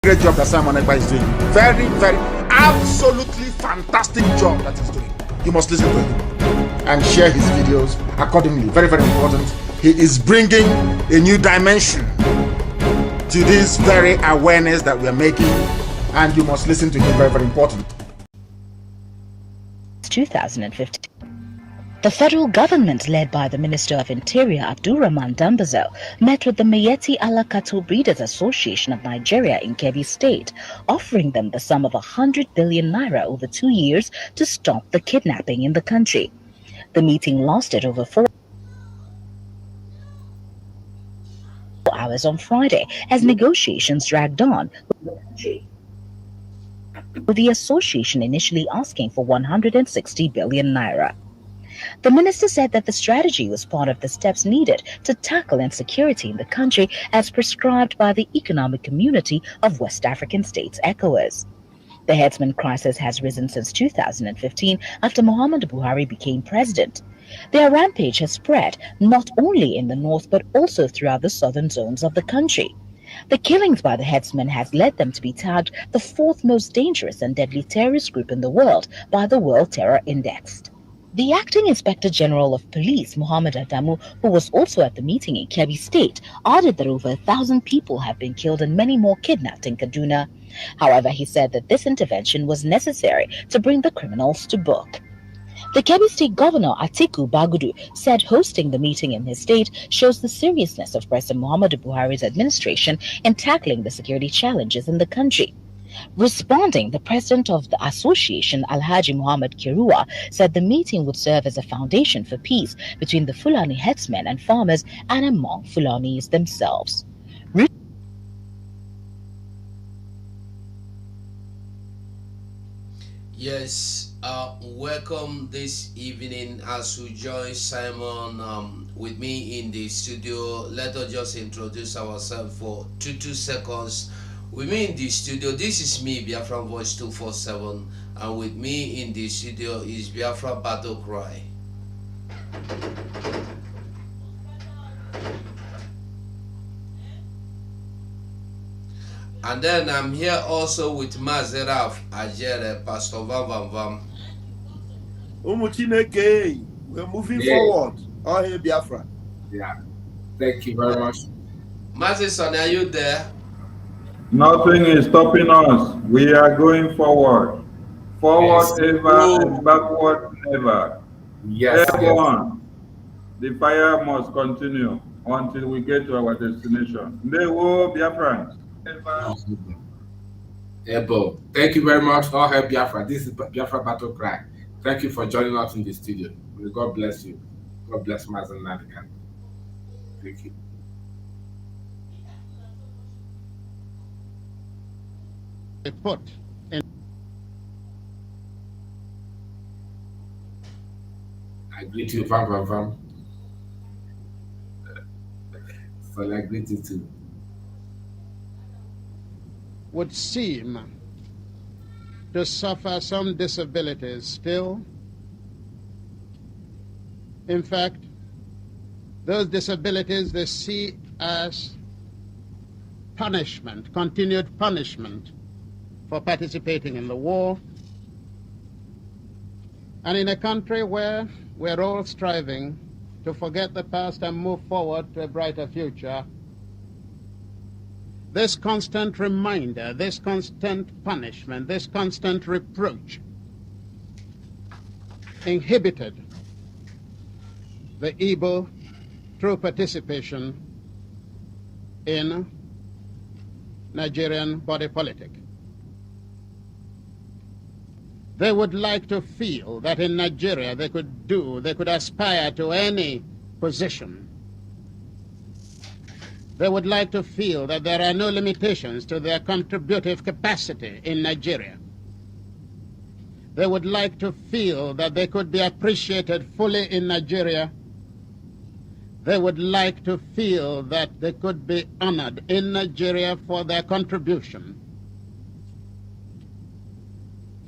Great job that Simon Ekpa is doing. Very, very, absolutely fantastic job that he's doing. You must listen to him and share his videos accordingly. Very, very important. He is bringing a new dimension to this very awareness that we are making, and you must listen to him. Very, very important. 2015. The federal government, led by the Minister of Interior Abdurrahman Dambazo, met with the Miyetti Allah Cattle Breeders Association of Nigeria in Kebbi State, offering them the sum of 100 billion naira over 2 years to stop the kidnapping in the country. The meeting lasted over 4 hours on Friday as negotiations dragged on, with the association initially asking for 160 billion naira. The minister said that the strategy was part of the steps needed to tackle insecurity in the country as prescribed by the Economic Community of West African States, ECOWAS. The headsman crisis has risen since 2015 after Muhammadu Buhari became president. Their rampage has spread not only in the north but also throughout the southern zones of the country. The killings by the headsman has led them to be tagged the fourth most dangerous and deadly terrorist group in the world by the World Terror Index. The acting Inspector General of Police, Muhammad Adamu, who was also at the meeting in Kebbi State, added that over 1,000 people have been killed and many more kidnapped in Kaduna. However, he said that this intervention was necessary to bring the criminals to book. The Kebbi State Governor, Atiku Bagudu, said hosting the meeting in his state shows the seriousness of President Muhammadu Buhari's administration in tackling the security challenges in the country. Responding, the president of the association, Alhaji Muhammad Kirua, said the meeting would serve as a foundation for peace between the Fulani headsmen and farmers and among Fulanis themselves. Yes, welcome this evening as we join Simon with me in the studio. Let us just introduce ourselves for 2 seconds. With me in the studio, this is me, Biafran Voice 247, and with me in the studio is Biafra Battle Cry. And then I'm here also with Mazeraf Ajere, Pastor Vam Vam. Umuchineke, we're moving forward. Oh, hey, Biafra. Yeah, thank you very much. Mazison, are you there? Nothing is stopping us. We are going forward. Forward Yes. ever and backward never. Yes, Everyone, the fire must continue until we get to our destination. Newo Biafrans. Ebo. Thank you very much. All hail Biafra. This is Biafra Battle Cry. Thank you for joining us in the studio. May God bless you. God bless Mazen Nnamdi. Thank you. Put in. I greet you, Vam. So I greet you too. Would seem to suffer some disabilities still. In fact, those disabilities they see as punishment, continued punishment for participating in the war. And in a country where we're all striving to forget the past and move forward to a brighter future, this constant reminder, this constant punishment, this constant reproach inhibited the Igbo through participation in Nigerian body politic. They would like to feel that in Nigeria they could aspire to any position. They would like to feel that there are no limitations to their contributive capacity in Nigeria. They would like to feel that they could be appreciated fully in Nigeria. They would like to feel that they could be honored in Nigeria for their contribution.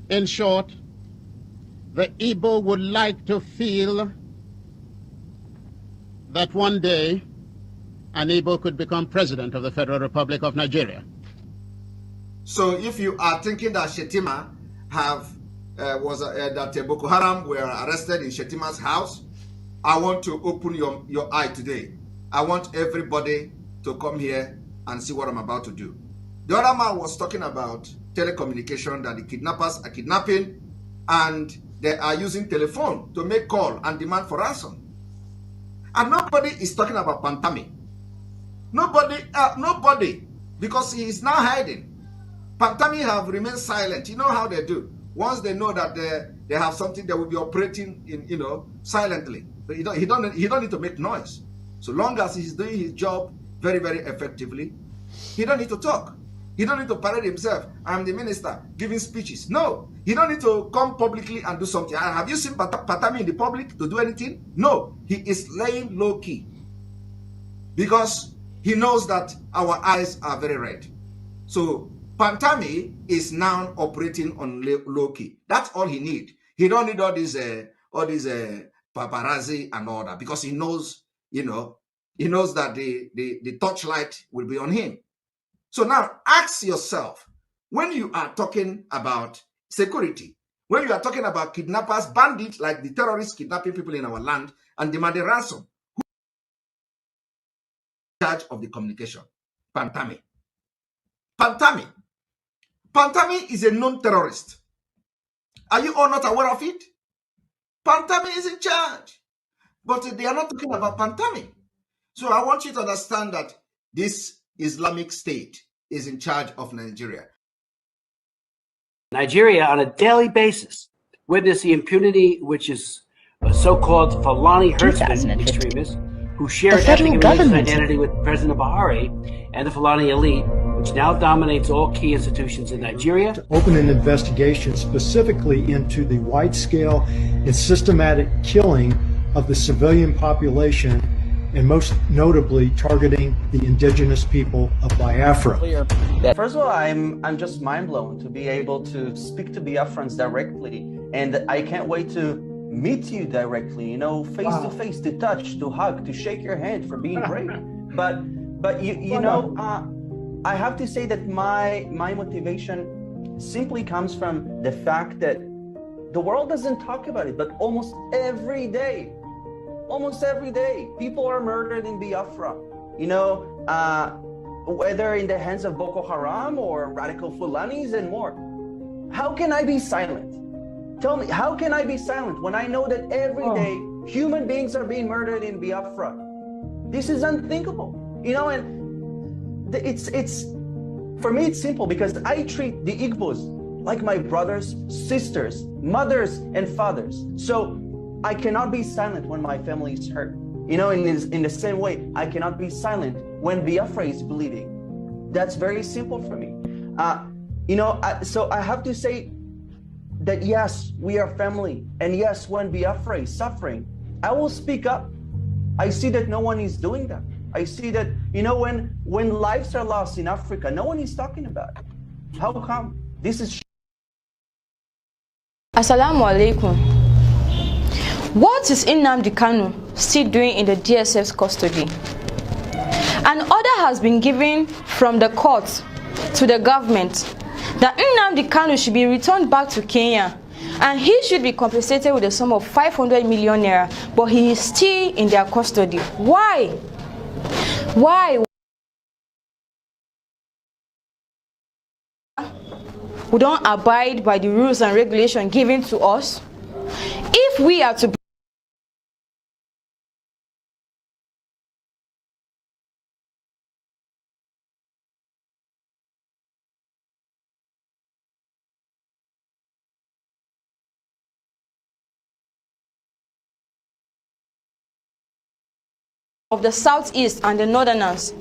In short, the Igbo would like to feel that one day an Igbo could become president of the Federal Republic of Nigeria. So if you are thinking that Shetima that Boko Haram were arrested in Shetima's house, I want to open your eye today. I want everybody to come here and see what I'm about to do. The other man was talking about telecommunication, that the kidnappers are kidnapping and they are using telephone to make call and demand for ransom. And nobody is talking about Pantami. Nobody, because he is now hiding. Pantami have remained silent. You know how they do. Once they know that they have something, they will be operating in, silently. But he don't need to make noise. So long as he's doing his job very, very effectively, he don't need to talk. He don't need to parade himself. I'm the minister giving speeches. No, he don't need to come publicly and do something. Have you seen Pantami in the public to do anything? No, he is laying low key because he knows that our eyes are very red. So Pantami is now operating on low key. That's all he need. He don't need all these paparazzi and all that, because he knows, he knows that the torchlight will be on him. So now ask yourself, when you are talking about security, when you are talking about kidnappers, bandits, like the terrorists kidnapping people in our land and demanding ransom, who is in charge of the communication? Pantami. Pantami is a known terrorist. Are you all not aware of it? Pantami is in charge. But they are not talking about Pantami. So I want you to understand that this Islamic State is in charge of Nigeria. Nigeria, on a daily basis, witness the impunity which is so-called Fulani herdsmen extremists who share an ethnic and religious identity with President Buhari and the Fulani elite, which now dominates all key institutions in Nigeria. To open an investigation specifically into the wide-scale and systematic killing of the civilian population, and most notably targeting the indigenous people of Biafra. First of all, I'm just mind blown to be able to speak to Biafrans directly, and I can't wait to meet you directly, face to face, to touch, to hug, to shake your hand for being brave. But you know, I have to say that my motivation simply comes from the fact that the world doesn't talk about it, but almost every day, people are murdered in Biafra, whether in the hands of Boko Haram or radical Fulanis and more. How can I be silent? Tell me, how can I be silent when I know that every day human beings are being murdered in Biafra? This is unthinkable, and it's for me, it's simple, because I treat the Igbos like my brothers, sisters, mothers, and fathers. So I cannot be silent when my family is hurt. In the same way, I cannot be silent when Biafra is bleeding. That's very simple for me. So I have to say that yes, we are family. And yes, when Biafra is suffering, I will speak up. I see that no one is doing that. I see that, when lives are lost in Africa, no one is talking about it. How come? This is... Assalamu alaikum. What is Nnamdi Kanu still doing in the DSF's custody? An order has been given from the court to the government that Nnamdi Kanu should be returned back to Kenya, and he should be compensated with a sum of 500 million naira, but he is still in their custody. Why? Why? We don't abide by the rules and regulations given to us. If we are to of the southeast and the northerners,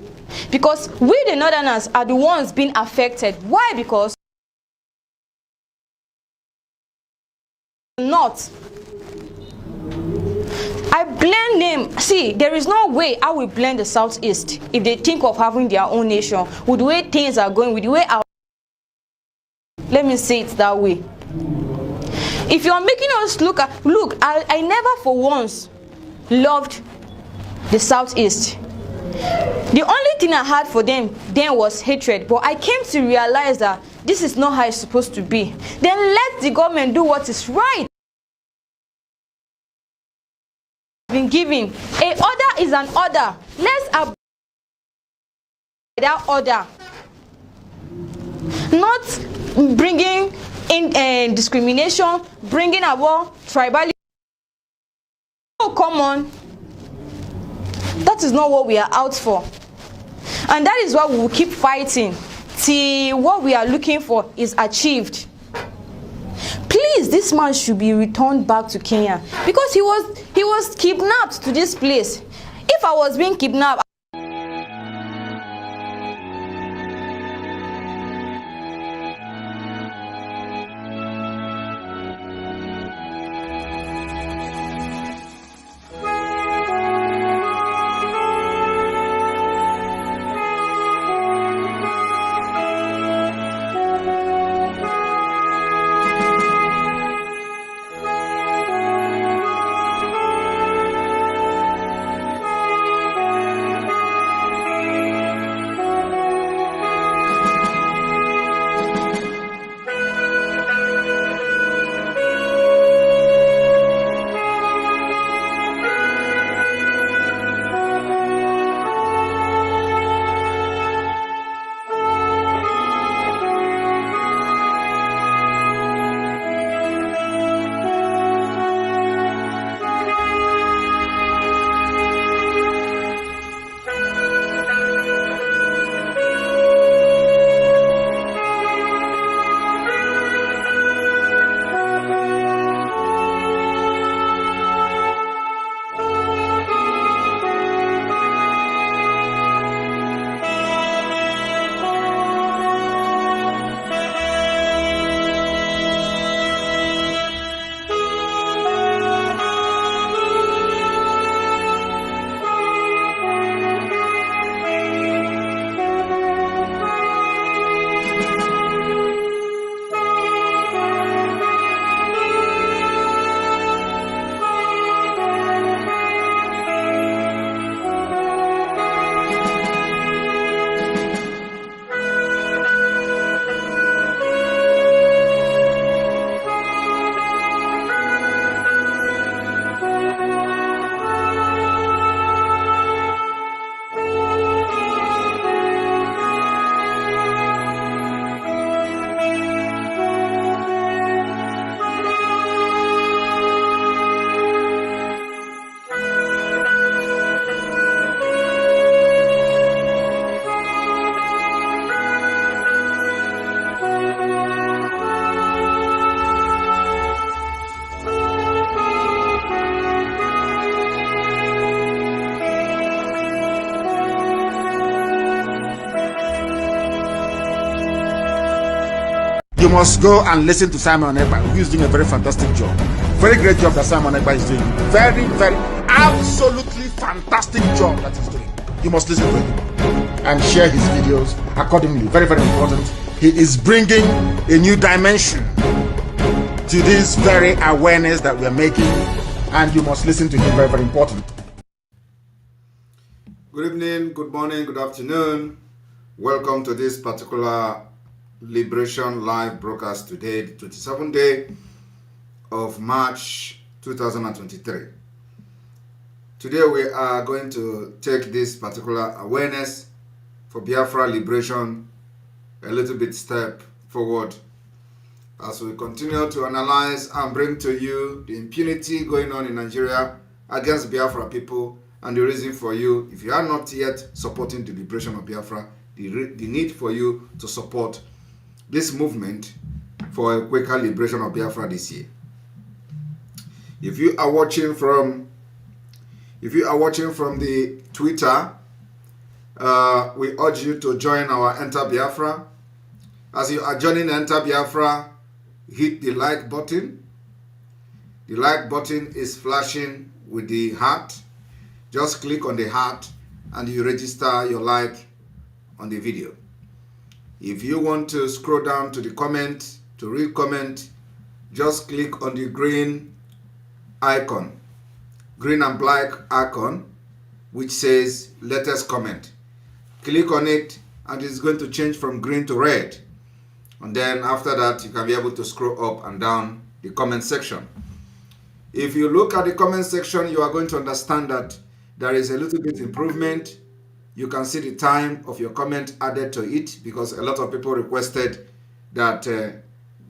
because we the northerners are the ones being affected. Why? Because not I blame them. See, there is no way I will blame the southeast if they think of having their own nation with the way things are going, with the way our... Let me say it that way. If you are making us look, I never for once loved the southeast. The only thing I had for them then was hatred, but I came to realize that this is not how it's supposed to be. Then let the government do what is right. Been given. A order is an order. Let's abide that order. Not bringing in discrimination, bringing about tribalism. Oh, come on. That is not what we are out for. And that is why we will keep fighting till what we are looking for is achieved. Please, this man should be returned back to Kenya because he was kidnapped to this place. If I was being kidnapped, You must go and listen to Simon Ekpa, who is doing a very fantastic job. Very great job that Simon Ekpa is doing. Very, very, absolutely fantastic job that he's doing. You must listen to him and share his videos accordingly. Very, very important. He is bringing a new dimension to this very awareness that we are making, and you must listen to him. Very, very important. Good evening, good morning, good afternoon. Welcome to this particular Liberation Live broadcast today, the 27th day of March 2023. Today we are going to take this particular awareness for Biafra liberation a little bit step forward as we continue to analyze and bring to you the impunity going on in Nigeria against Biafra people and the reason for you, if you are not yet supporting the liberation of Biafra, the need for you to support this movement for a quicker liberation of Biafra this year. If you are watching from the Twitter, we urge you to join our Enter Biafra. As you are joining Enter Biafra, hit the like button. The like button is flashing with the heart. Just click on the heart and you register your like on the video. If you want to scroll down to the comment, to read comment, just click on the green icon, green and black icon, which says latest comment. Click on it and it's going to change from green to red. And then after that, you can be able to scroll up and down the comment section. If you look at the comment section, you are going to understand that there is a little bit improvement. You can see the time of your comment added to it, because a lot of people requested that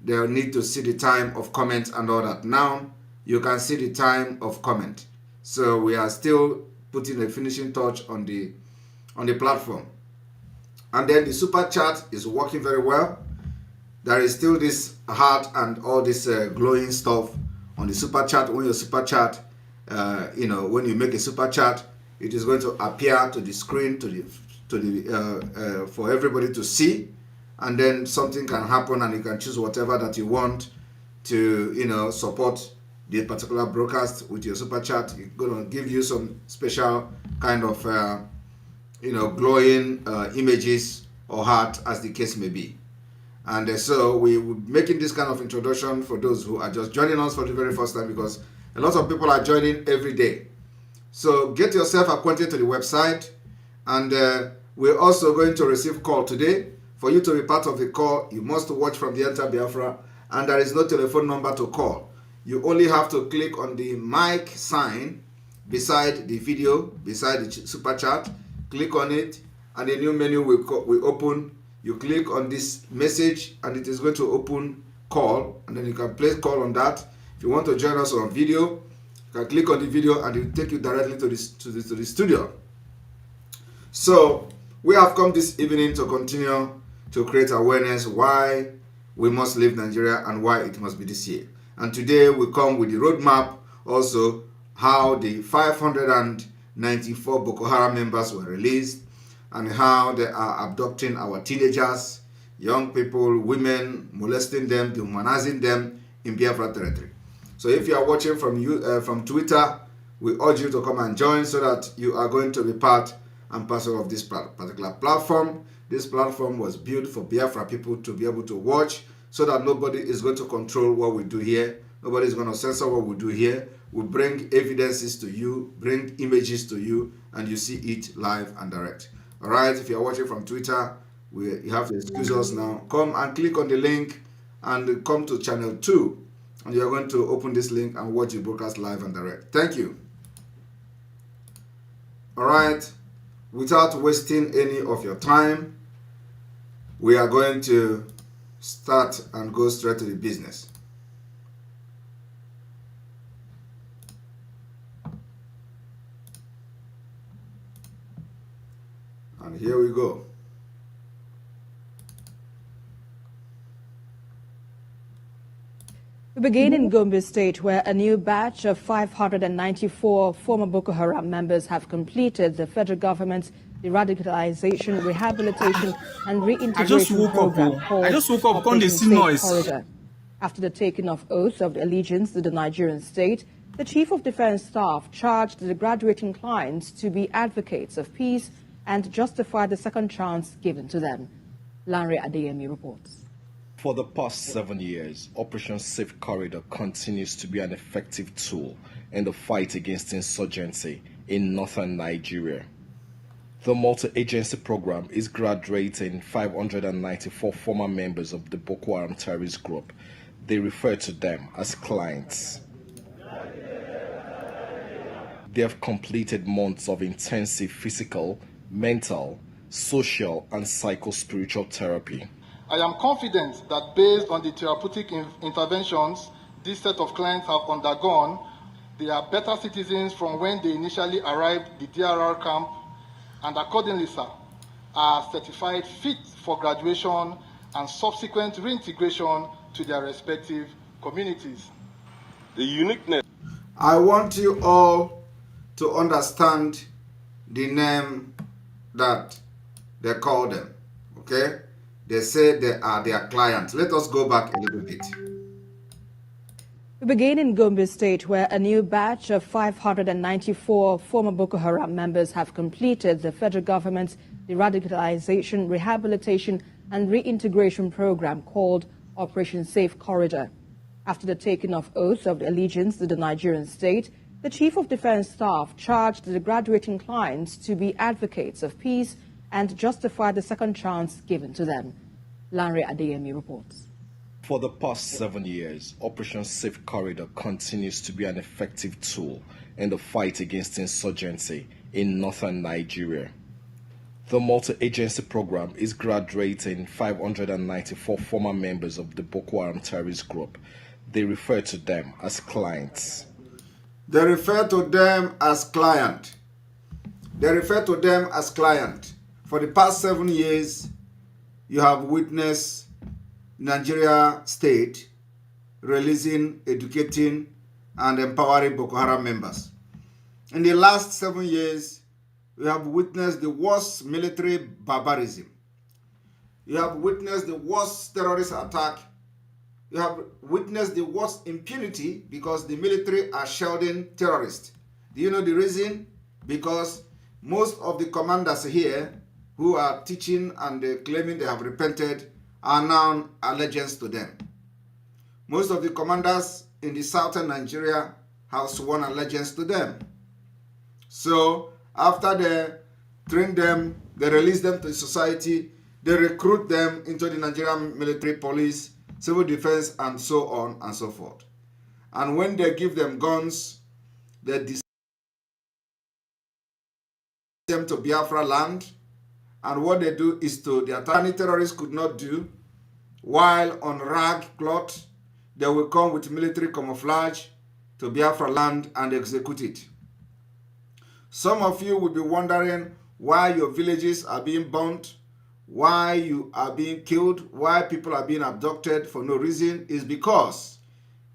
they'll need to see the time of comment and all that. Now you can see the time of comment. So we are still putting a finishing touch on the platform. And then the super chat is working very well. There is still this heart and all this glowing stuff on the super chat. When you super chat, when you make a super chat, it is going to appear to the screen for everybody to see, and then something can happen and you can choose whatever that you want to support the particular broadcast with your super chat. It's going to give you some special kind of glowing images or heart, as the case may be. And so we're making this kind of introduction for those who are just joining us for the very first time, because a lot of people are joining every day. So get yourself acquainted to the website, and we're also going to receive call today. For you to be part of the call, you must watch from the Enter Biafra, and there is no telephone number to call. You only have to click on the mic sign beside the video, beside the super chat. Click on it, and a new menu will open. You click on this message, and it is going to open call, and then you can place call on that. If you want to join us on video, you can click on the video, and it will take you directly to the studio. So we have come this evening to continue to create awareness why we must leave Nigeria and why it must be this year. And today we come with the roadmap, also how the 594 Boko Haram members were released, and how they are abducting our teenagers, young people, women, molesting them, dehumanizing them in Biafra territory. So if you are watching from Twitter, we urge you to come and join, so that you are going to be part and parcel of this particular platform. This platform was built for Biafra people to be able to watch, so that nobody is going to control what we do here. Nobody is going to censor what we do here. We bring evidences to you, bring images to you, and you see it live and direct. All right, if you're watching from Twitter, you have to excuse us now. Come and click on the link and come to channel 2. And you're going to open this link and watch the broadcast live and direct. Thank you. All right, without wasting any of your time, we are going to start and go straight to the business. And here we go. We begin in Gombe State, where a new batch of 594 former Boko Haram members have completed the federal government's deradicalization, rehabilitation, and reintegration program called Operation Safe Corridor. After the taking of oaths of allegiance to the Nigerian state, the Chief of Defense Staff charged the graduating clients to be advocates of peace and justify the second chance given to them. Lanre Adeyemi reports. For the past 7 years, Operation Safe Corridor continues to be an effective tool in the fight against insurgency in northern Nigeria. The multi-agency program is graduating 594 former members of the Boko Haram terrorist group. They refer to them as clients. They have completed months of intensive physical, mental, social, and psycho-spiritual therapy. I am confident that based on the therapeutic interventions this set of clients have undergone, they are better citizens from when they initially arrived at the DRR camp, and accordingly, sir, are certified fit for graduation and subsequent reintegration to their respective communities. The uniqueness. I want you all to understand the name that they call them, okay? They say they are their clients. Let us go back a little bit. We begin in Gombe State, where a new batch of 594 former Boko Haram members have completed the federal government's deradicalization, rehabilitation, and reintegration program called Operation Safe Corridor. After the taking of oaths of allegiance to the Nigerian state, The Chief of Defense Staff charged the graduating clients to be advocates of peace and justify the second chance given to them. Lanre Adeyemi reports. For the past 7 years, Operation Safe Corridor continues to be an effective tool in the fight against insurgency in northern Nigeria. The multi-agency program is graduating 594 former members of the Boko Haram terrorist group. They refer to them as clients. They refer to them as client. They refer to them as client. For the past 7 years, you have witnessed Nigeria state releasing, educating, and empowering Boko Haram members. In the last 7 years, we have witnessed the worst military barbarism. You have witnessed the worst terrorist attack. You have witnessed the worst impunity because the military are shielding terrorists. Do you know the reason? Because most of the commanders here who are teaching and claiming they have repented are now allegiance to them. Most of the commanders in the southern Nigeria have sworn allegiance to them. So after they train them, they release them to society, they recruit them into the Nigerian military police, civil defense, and so on and so forth. And when they give them guns, they decide them to Biafra land. And what they do is to the attack terrorists could not do, while on rag cloth, they will come with military camouflage to Biafra land and execute it. Some of you will be wondering why your villages are being burnt, why you are being killed, why people are being abducted for no reason. Is because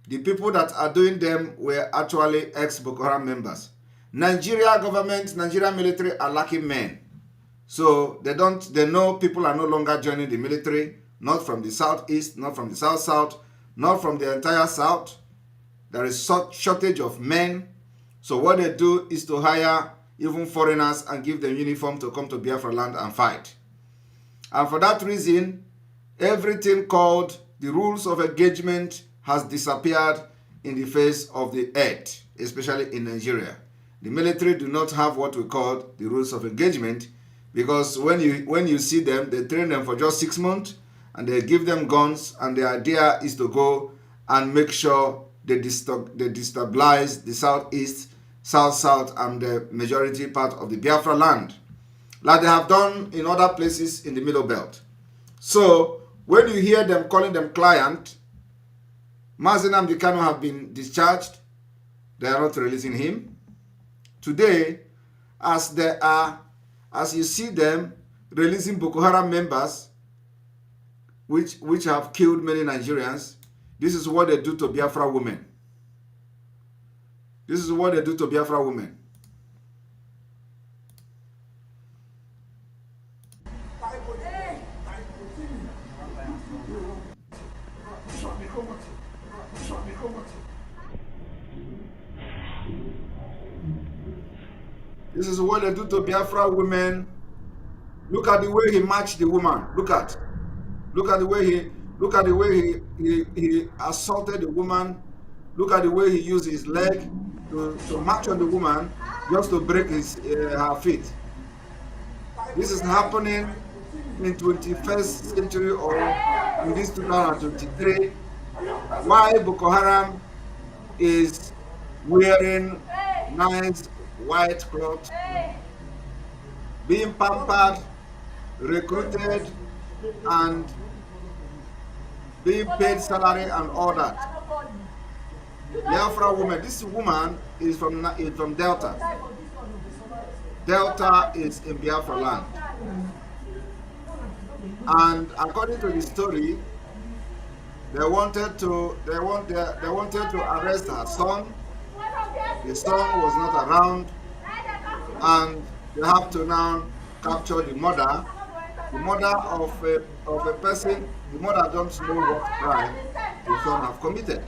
the people that are doing them were actually ex-Boko Haram members. Nigeria government, Nigeria military are lacking men. So they know people are no longer joining the military, not from the southeast, not from the south-south, not from the entire south. There is such shortage of men. So what they do is to hire even foreigners and give them uniform to come to Biafra land and fight. And for that reason, everything called the rules of engagement has disappeared in the face of the earth, especially in Nigeria. The military do not have what we call the rules of engagement, because when you see them, they train them for just 6 months and they give them guns, and the idea is to go and make sure they destabilize the southeast, south-south, and the majority part of the Biafra land, like they have done in other places in the Middle Belt. So when you hear them calling them client, Nnamdi Kanu have been discharged. They are not releasing him. Today, as you see them releasing Boko Haram members, which have killed many Nigerians, this is what they do to Biafra women. This is what they do to Biafra women. This is what they do to Biafra women. Look at the way he matched the woman. Look at the way he assaulted the woman. Look at the way he used his leg to march on the woman just to break her feet. This is happening in 21st century or in this 2023. Why Boko Haram is wearing nice white clothes, being pampered, recruited, and being paid salary and all that. Biafra woman, this woman is from Delta. Delta is in Biafra land. And according to the story, they wanted to arrest her son. The son was not around, and they have to now capture the mother. The mother of a person. The mother don't know what crime the son have committed.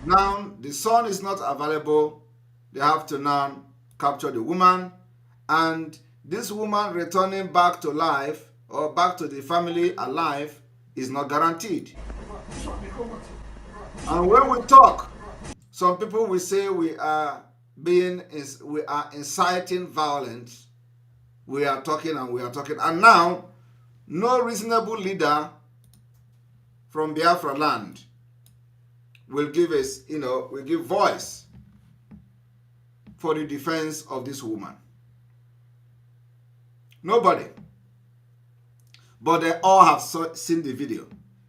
Now the son is not available. They have to now capture the woman, and this woman returning back to life or back to the family alive is not guaranteed. And when we talk, Some people will say we are inciting violence. We are talking, and now no reasonable leader from Biafra land will give us, will give voice for the defense of this woman. Nobody. But they all have seen the video.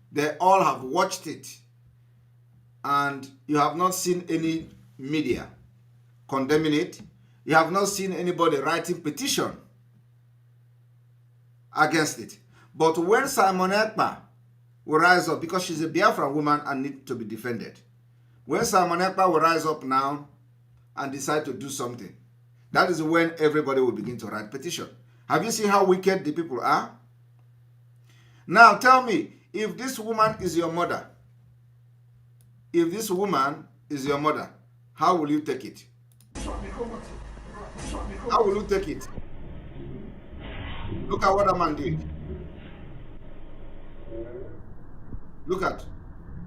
They all have watched it. And you have not seen any media condemning it. You have not seen anybody writing petition against it. But when Simon Ekpa will rise up, because she's a Biafran woman and needs to be defended. When Simon Ekpa will rise up now and decide to do something, that is when everybody will begin to write petition. Have you seen how wicked the people are? Now tell me, if this woman is your mother, how will you take it? How will you take it? Look at what a man did. Look at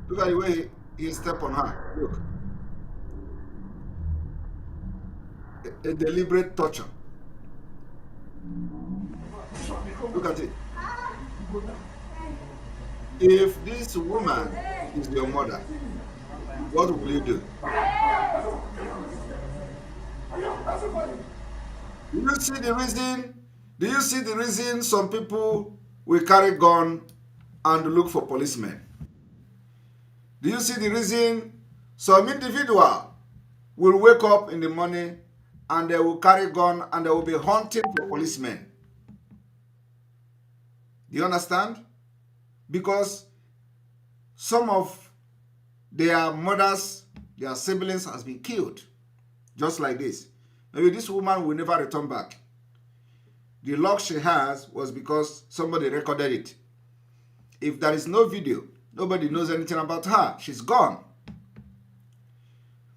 the way he stepped on her. Look. A deliberate torture. Look at it. If this woman is your mother, what will you do? Do you see the reason? Do you see the reason some people will carry gun and look for policemen? Do you see the reason some individual will wake up in the morning and they will carry gun and they will be hunting for policemen? Do you understand? Because some of their mothers, their siblings has been killed. Just like this. Maybe this woman will never return back. The luck she has was because somebody recorded it. If there is no video, nobody knows anything about her. She's gone.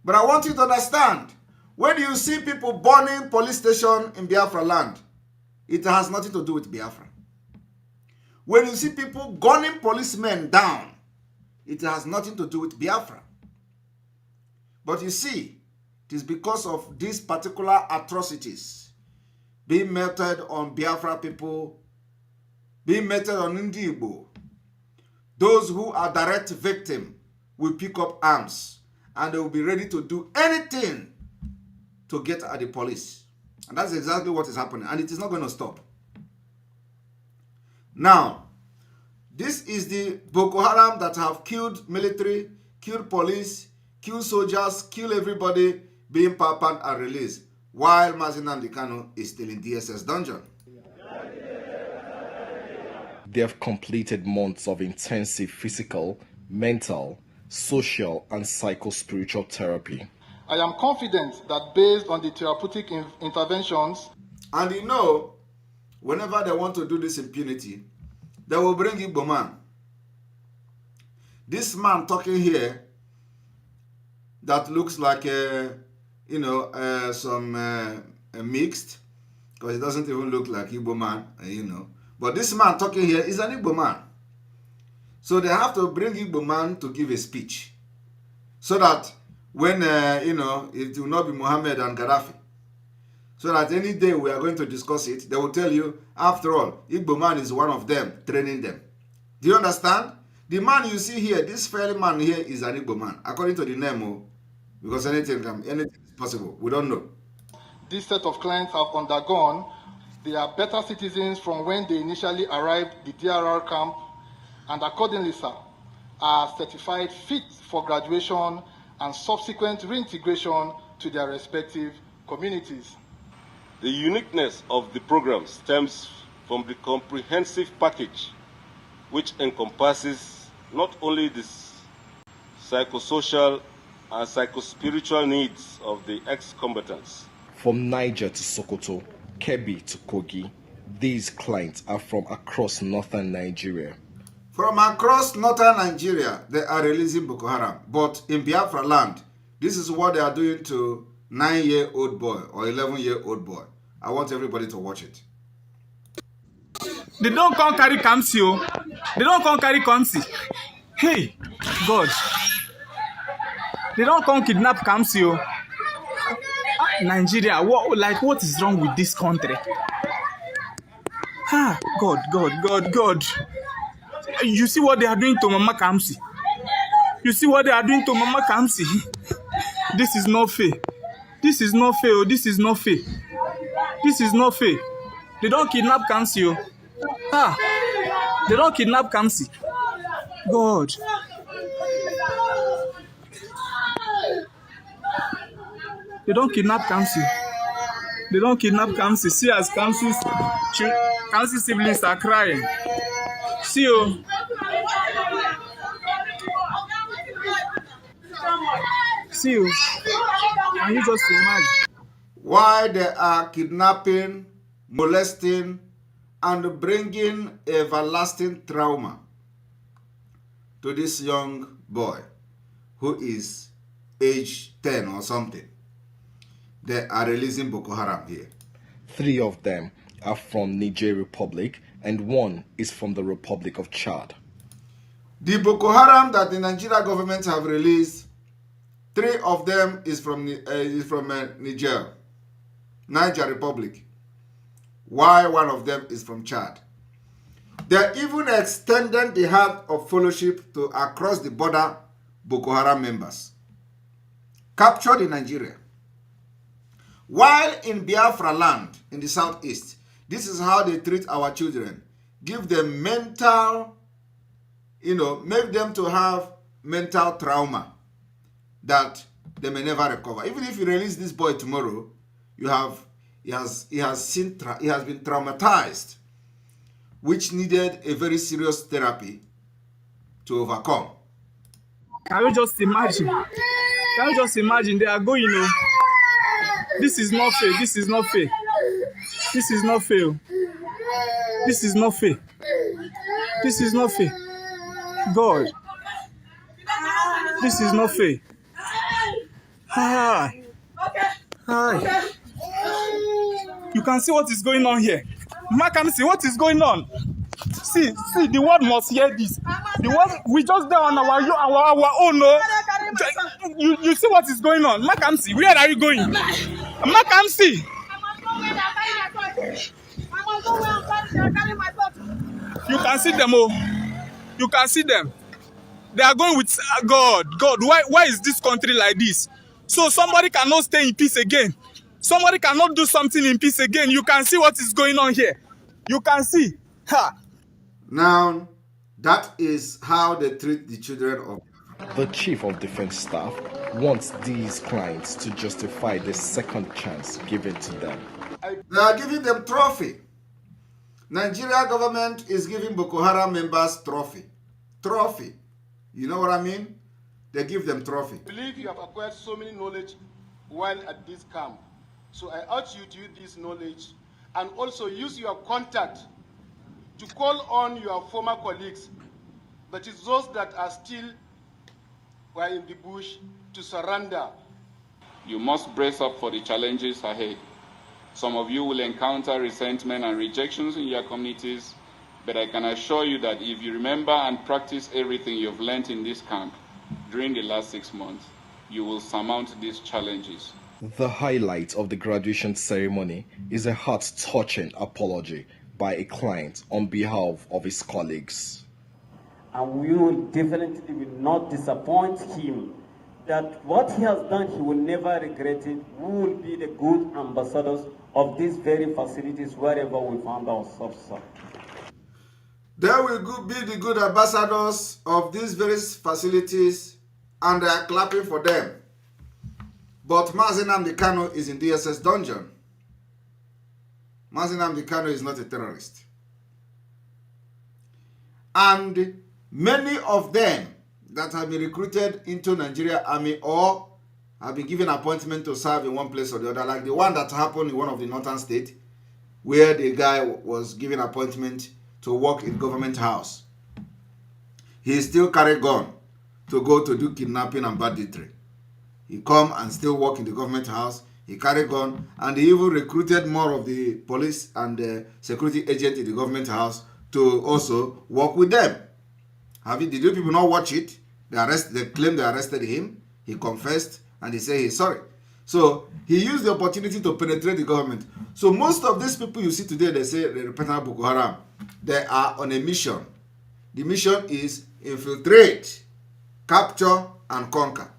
But I want you to understand, when you see people burning police station in Biafra land, it has nothing to do with Biafra. When you see people gunning policemen down, it has nothing to do with Biafra. But you see, it is because of these particular atrocities being meted on Biafra people, being meted on Ndi Igbo. Those who are direct victims will pick up arms and they will be ready to do anything to get at the police. And that's exactly what is happening. And it is not going to stop. Now, this is the Boko Haram that have killed military, killed police, killed soldiers, killed everybody, being pardoned and released, while Nnamdi Kanu is still in DSS dungeon. They have completed months of intensive physical, mental, social, and psycho-spiritual therapy. I am confident that based on the therapeutic interventions, and whenever they want to do this impunity, they will bring Igbo man. This man talking here that looks like some mixed, because it doesn't even look like Igbo man, But this man talking here is an Igbo man. So they have to bring Igbo man to give a speech. So that when, it will not be Mohammed and Gaddafi. So that any day we are going to discuss it, they will tell you, after all, Igbo man is one of them, training them. Do you understand? The man you see here, this fairly man here is an Igbo man, according to the name, because anything is possible. We don't know. This set of clients have undergone. They are better citizens from when they initially arrived the DRR camp, and accordingly, sir, are certified fit for graduation and subsequent reintegration to their respective communities. The uniqueness of the program stems from the comprehensive package, which encompasses not only the psychosocial and psychospiritual needs of the ex-combatants. From Niger to Sokoto, Kebbi to Kogi, these clients are from across northern Nigeria. From across northern Nigeria, they are releasing Boko Haram. But in Biafra land, this is what they are doing to 9-year-old boy or 11-year-old boy. I want everybody to watch it. They don't come carry Kamsi. They don't come carry Kamsi. Hey, God. They don't come kidnap Kamsi. Nigeria, what is wrong with this country? God. You see what they are doing to Mama Kamsi? You see what they are doing to Mama Kamsi? This is not fair. This is not fair. This is not fair. This is not fair. They don't kidnap Kamsi. They don't kidnap Kamsi. God. They don't kidnap Kamsi. They don't kidnap Kamsi. See as Kamsi's siblings are crying. See you. See you. Can you just imagine? Why they are kidnapping, molesting, and bringing everlasting trauma to this young boy who is age 10 or something. They are releasing Boko Haram here. 3 of them are from Niger Republic and 1 is from the Republic of Chad. The Boko Haram that the Nigeria government have released, 3 of them is from Niger Republic, while 1 of them is from Chad. They even extended the hand of fellowship to across the border Boko Haram members captured in Nigeria. While in Biafra land in the southeast, this is how they treat our children. Give them mental, make them to have mental trauma that they may never recover. Even if you release this boy tomorrow, he has been traumatized, which needed a very serious therapy to overcome. Can you just imagine? Can you just imagine? They are going, This is not fair. This is not fair. This is not fair. This is not fair. This is not fair. God. This is not fair. Hi. You can see what is going on here. Can see what is going on. See, the world must hear this. The world, we just there on our own. No? You see what is going on. Makamsi, where are you going? Makamsi. You can see them, You can see them. They are going with God. Why is this country like this? So somebody cannot stay in peace again. Somebody cannot do something in peace again. You can see what is going on here. You can see. Now, that is how they treat the children of... The Chief of Defense Staff wants these clients to justify the second chance given to them. They are giving them trophy. Nigeria government is giving Boko Haram members trophy. Trophy. You know what I mean? They give them trophy. I believe you have acquired so many knowledge while at this camp. So I urge you to use this knowledge and also use your contact to call on your former colleagues, that is those that are still were in the bush, to surrender. You must brace up for the challenges ahead. Some of you will encounter resentment and rejections in your communities, but I can assure you that if you remember and practice everything you've learned in this camp during the last 6 months, you will surmount these challenges. The highlight of the graduation ceremony is a heart-touching apology by a client on behalf of his colleagues. And we will definitely not disappoint him, that what he has done, he will never regret it. We will be the good ambassadors of these very facilities wherever we find ourselves. They will be the good ambassadors of these various facilities, and they are clapping for them. But Nnamdi Kanu is in DSS dungeon. Nnamdi Kanu is not a terrorist. And many of them that have been recruited into Nigeria Army or have been given appointment to serve in one place or the other, like the one that happened in one of the northern states, where the guy was given appointment to work in government house. He still carry gun to go to do kidnapping and banditry. He come and still work in the government house. He carry gun, and he even recruited more of the police and the security agent in the government house to also work with them. Did you people not watch it? They claim they arrested him. He confessed and he said he's sorry. So he used the opportunity to penetrate the government. So most of these people you see today, they say they represent Boko Haram. They are on a mission. The mission is infiltrate, capture, and conquer.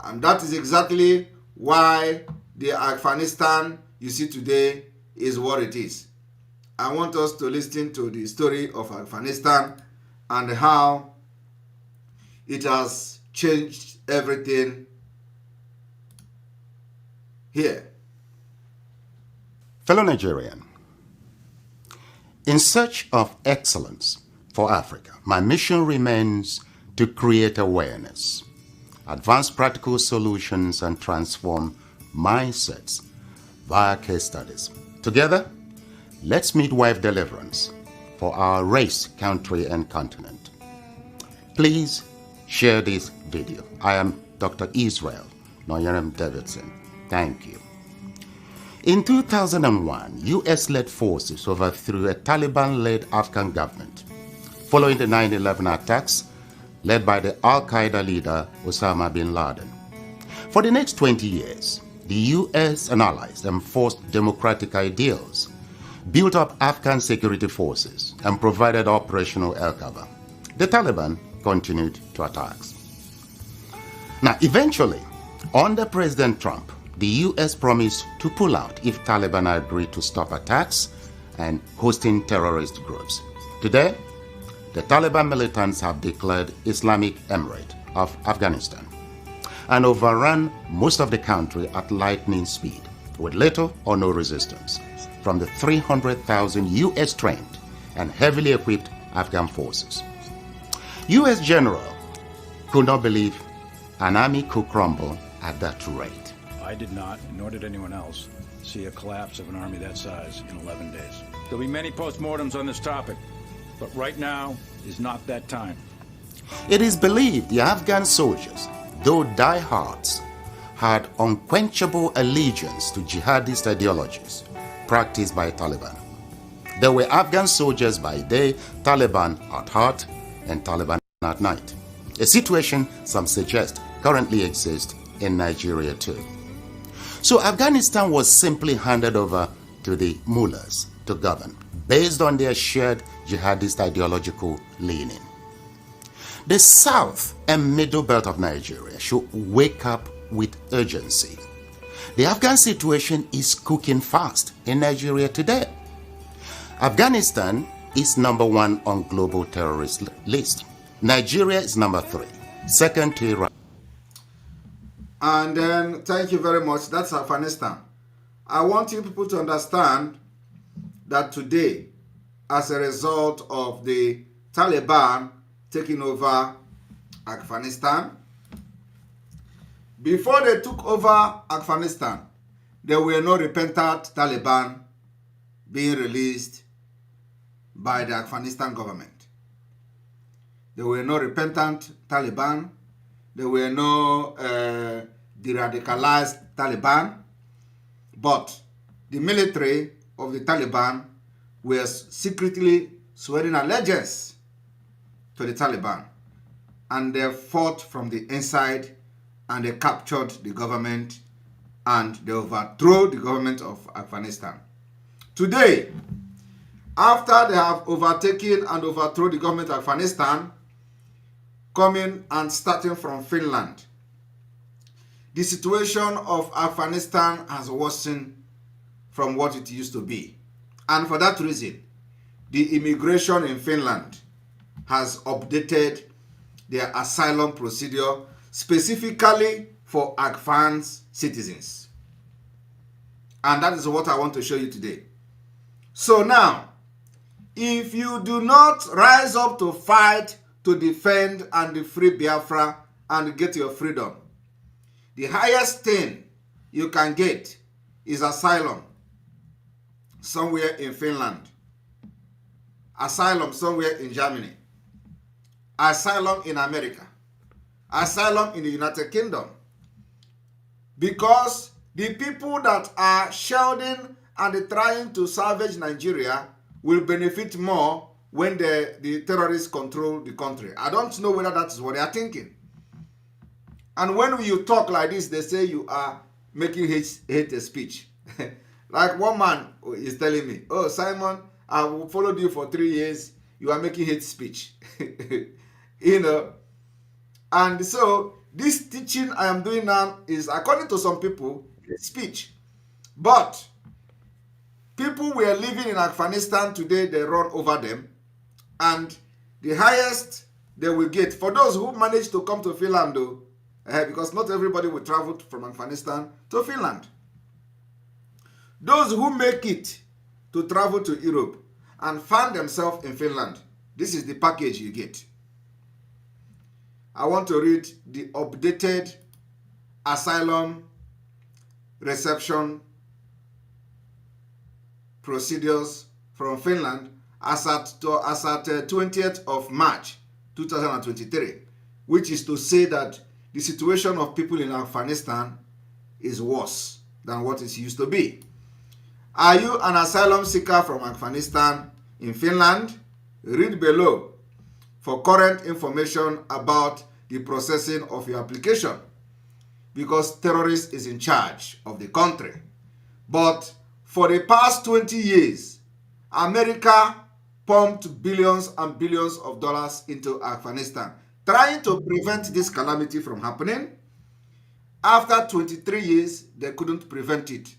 And that is exactly why the Afghanistan you see today is what it is. I want us to listen to the story of Afghanistan and how it has changed everything here. Fellow Nigerian, in search of excellence for Africa, my mission remains to create awareness, advance practical solutions, and transform mindsets via case studies. Together, let's midwife deliverance for our race, country, and continent. Please share this video. I am Dr. Israel Noyerem Davidson. Thank you. In 2001, US-led forces overthrew a Taliban-led Afghan government following the 9/11 attacks led by the Al-Qaeda leader Osama bin Laden. For the next 20 years, the US and allies enforced democratic ideals, built up Afghan security forces, and provided operational air cover. The Taliban continued to attacks. Now, eventually, under President Trump, the US promised to pull out if Taliban agreed to stop attacks and hosting terrorist groups. Today, the Taliban militants have declared Islamic Emirate of Afghanistan and overrun most of the country at lightning speed with little or no resistance from the 300,000 US trained and heavily equipped Afghan forces. US general could not believe an army could crumble at that rate. I did not, nor did anyone else, see a collapse of an army that size in 11 days. There'll be many postmortems on this topic, but right now is not that time. It is believed the Afghan soldiers, though diehards, had unquenchable allegiance to jihadist ideologies practiced by Taliban. They were Afghan soldiers by day, Taliban at heart, and Taliban at night. A situation some suggest currently exists in Nigeria too. So Afghanistan was simply handed over to the mullahs to govern based on their shared jihadist ideological leaning. The south and middle belt of Nigeria should wake up with urgency. The Afghan situation is cooking fast in Nigeria today. Afghanistan is number 1 on global terrorist list. Nigeria is number 3, second to Iraq. And then, thank you very much. That's Afghanistan. I want you people to understand that today, as a result of the Taliban taking over Afghanistan, before they took over Afghanistan, there were no repentant Taliban being released by the Afghanistan government. There were no repentant Taliban. There were no de-radicalized Taliban, but the military of the Taliban were secretly swearing allegiance to the Taliban, and they fought from the inside, and they captured the government, and they overthrew the government of Afghanistan. Today, after they have overtaken and overthrown the government of Afghanistan, coming and starting from Finland, the situation of Afghanistan has worsened from what it used to be. And for that reason, the immigration in Finland has updated their asylum procedure specifically for Afghan citizens. And that is what I want to show you today. So now, if you do not rise up to fight to defend and free Biafra and get your freedom, the highest thing you can get is asylum somewhere in Finland, asylum somewhere in Germany, asylum in America, asylum in the United Kingdom. Because the people that are shielding and trying to salvage Nigeria will benefit more when the terrorists control the country. I don't know whether that is what they are thinking. And when you talk like this, they say you are making hate speech. Like one man is telling me, oh, Simon, I followed you for 3 years. You are making hate speech. You know. And so this teaching I am doing now is, according to some people, speech. But people were living in Afghanistan today, they run over them. And the highest they will get, for those who manage to come to Finland, though, because not everybody will travel from Afghanistan to Finland. Those who make it to travel to Europe and find themselves in Finland, this is the package you get. I want to read the updated asylum reception procedures from Finland as at 20th of March 2023, which is to say that the situation of people in Afghanistan is worse than what it used to be. Are you an asylum seeker from Afghanistan in Finland? Read below for current information about the processing of your application, because terrorists is in charge of the country. But for the past 20 years, America pumped billions and billions of dollars into Afghanistan, trying to prevent this calamity from happening. After 23 years, they couldn't prevent it.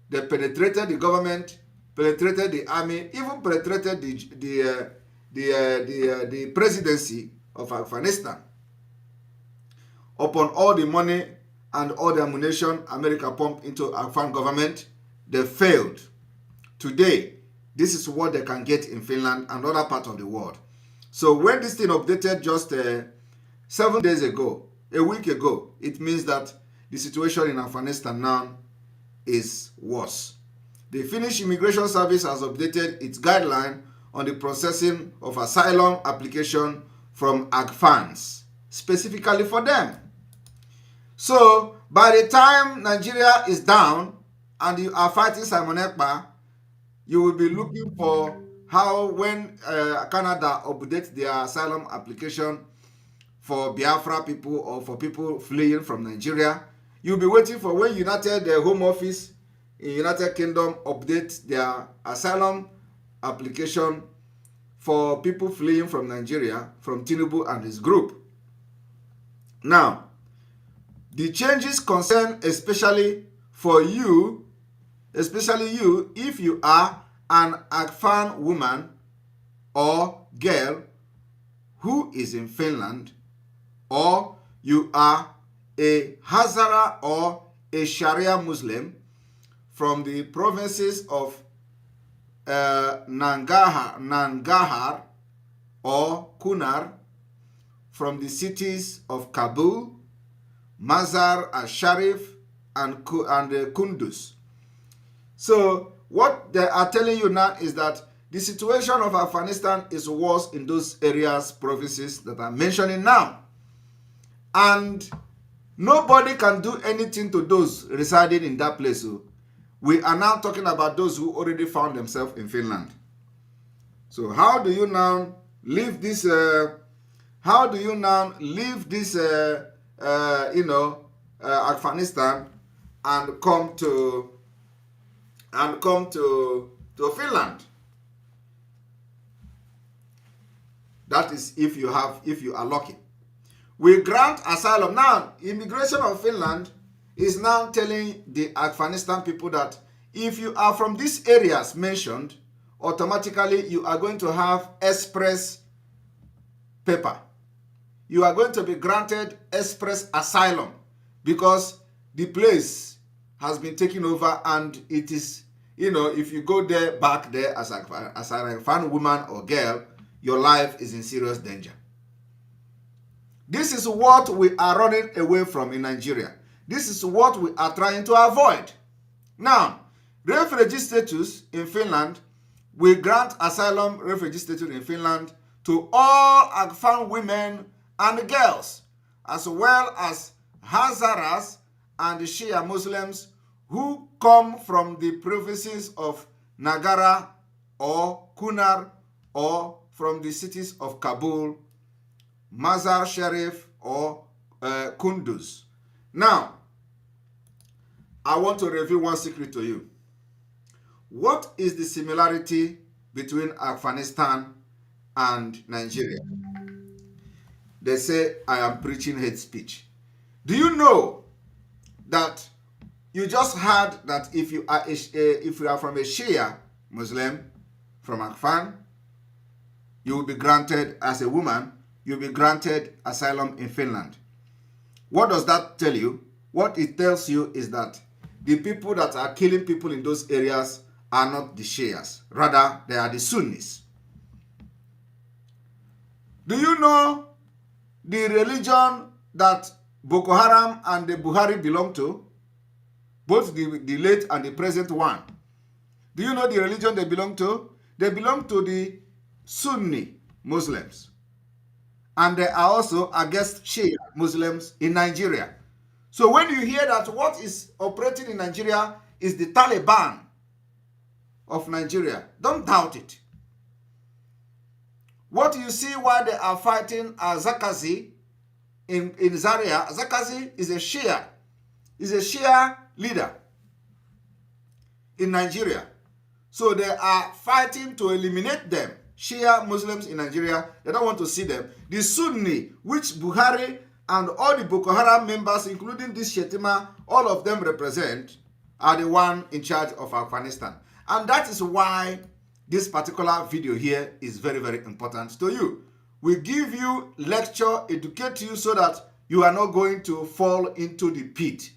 They penetrated the government, penetrated the army, even penetrated the presidency of Afghanistan. Upon all the money and all the ammunition America pumped into Afghan government, they failed. Today, this is what they can get in Finland and other parts of the world. So when this thing updated just 7 days ago, a week ago, it means that the situation in Afghanistan now is worse. The Finnish Immigration Service has updated its guideline on the processing of asylum application from Afghans, specifically for them. So by the time Nigeria is down and you are fighting Simon Ekpa, you will be looking for how, when Canada updates their asylum application for Biafra people or for people fleeing from Nigeria, you'll be waiting for when United Home Office in United Kingdom update their asylum application for people fleeing from Nigeria, from Tinubu and his group. Now, the changes concern especially you if you are an Afghan woman or girl who is in Finland, or you are a Hazara or a Sharia Muslim from the provinces of Nangarhar or Kunar, from the cities of Kabul, Mazar al-Sharif, and Kunduz. So what they are telling you now is that the situation of Afghanistan is worse in those areas, provinces that I'm mentioning now. And nobody can do anything to those residing in that place. So we are now talking about those who already found themselves in Finland. So how do you now leave this? Afghanistan and come to Finland? That is if you are lucky. We grant asylum. Now, immigration of Finland is now telling the Afghanistan people that if you are from these areas mentioned, automatically you are going to have express paper. You are going to be granted express asylum because the place has been taken over, and it is, if you go back there as a Afghan woman or girl, your life is in serious danger. This is what we are running away from in Nigeria. This is what we are trying to avoid. Now, refugee status in Finland, we grant asylum refugee status in Finland to all Afghan women and girls, as well as Hazaras and Shia Muslims who come from the provinces of Nagara or Kunar, or from the cities of Kabul, Mazar Sharif, or Kunduz. Now, I want to reveal one secret to you. What is the similarity between Afghanistan and Nigeria? They say I am preaching hate speech. Do you know that you just heard that if you are from a Shia Muslim from Afghan, you will be granted, as a woman, you'll be granted asylum in Finland. What does that tell you? What it tells you is that the people that are killing people in those areas are not the Shias. Rather, they are the Sunnis. Do you know the religion that Boko Haram and the Buhari belong to? Both the late and the present one. Do you know the religion they belong to? They belong to the Sunni Muslims. And they are also against Shia Muslims in Nigeria. So when you hear that what is operating in Nigeria is the Taliban of Nigeria, don't doubt it. What you see while they are fighting Zakazi in Zaria, Zakazi is a Shia. Is a Shia leader in Nigeria. So they are fighting to eliminate them. Shia Muslims in Nigeria, they don't want to see them. The Sunni, which Buhari and all the Boko Haram members, including this Shetima, all of them represent, are the one in charge of Afghanistan. And that is why this particular video here is very, very important to you. We give you lecture, educate you so that you are not going to fall into the pit.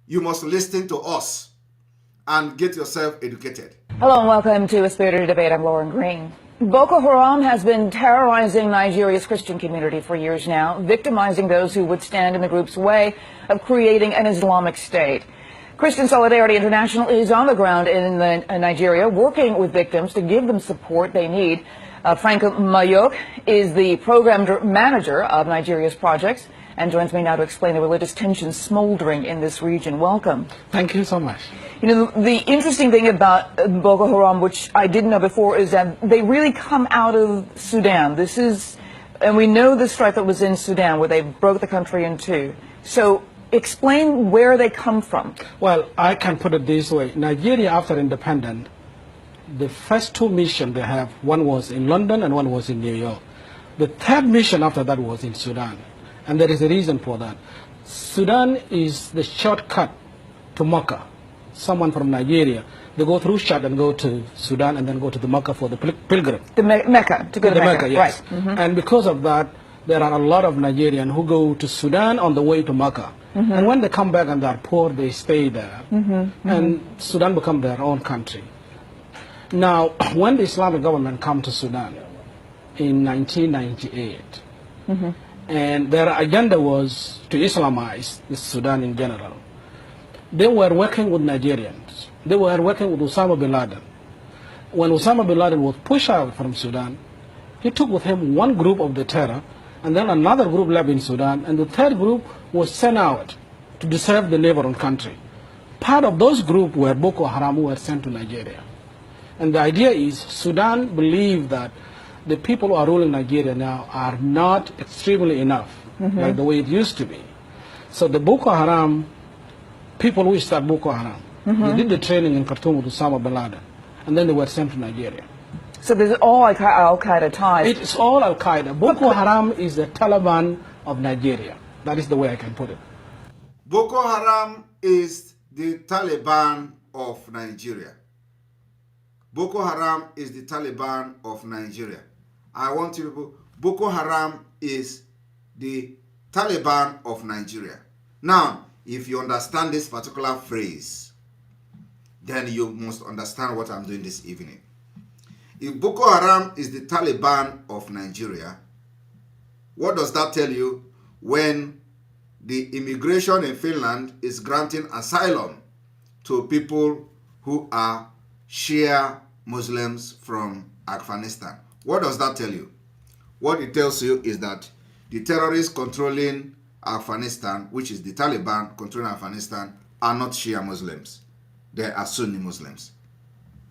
You must listen to us and get yourself educated. Hello and welcome to A Spirited Debate. I'm Lauren Green. Boko Haram has been terrorizing Nigeria's Christian community for years now, victimizing those who would stand in the group's way of creating an Islamic state. Christian Solidarity International is on the ground in Nigeria, working with victims to give them support they need. Frank Mayok is the program manager of Nigeria's projects and joins me now to explain the religious tensions smoldering in this region. Welcome. Thank you so much. You know, the interesting thing about Boko Haram, which I didn't know before, is that they really come out of Sudan. This is, and we know the strife that was in Sudan, where they broke the country in two. So explain where they come from. Well, I can put it this way. Nigeria, after independence, the first two missions they have, one was in London and one was in New York. The third mission after that was in Sudan. And there is a reason for that. Sudan is the shortcut to Mecca. Someone from Nigeria, they go through Chad and go to Sudan and then go to the Mecca for the pilgrim. The Mecca, to go to Mecca, yes. Right. Mm-hmm. And because of that, there are a lot of Nigerians who go to Sudan on the way to Mecca. Mm-hmm. And when they come back and they are poor, they stay there. Mm-hmm. And Sudan become their own country. Now, when the Islamic government come to Sudan in 1998, and their agenda was to Islamize the Sudan in general, they were working with Nigerians. They were working with Osama bin Laden. When Osama bin Laden was pushed out from Sudan, he took with him one group of the terror, and then another group left in Sudan, and the third group was sent out to serve the neighboring country. Part of those groups were Boko Haram, who were sent to Nigeria. And the idea is Sudan believed that the people who are ruling Nigeria now are not extremely enough, like the way it used to be. So the Boko Haram, people who start Boko Haram, they did the training in Khartoum with Osama bin Laden, and then they were sent to Nigeria. So there's all Al-Qaeda ties. It's all Al-Qaeda. Boko Haram is the Taliban of Nigeria. That is the way I can put it. Boko Haram is the Taliban of Nigeria. Boko Haram is the Taliban of Nigeria. I want you to, Boko Haram is the Taliban of Nigeria. Now, if you understand this particular phrase, then you must understand what I'm doing this evening. If Boko Haram is the Taliban of Nigeria, what does that tell you when the immigration in Finland is granting asylum to people who are Shia Muslims from Afghanistan? What does that tell you? What it tells you is that the terrorists controlling Afghanistan, which is the Taliban controlling Afghanistan, are not Shia Muslims. They are Sunni Muslims.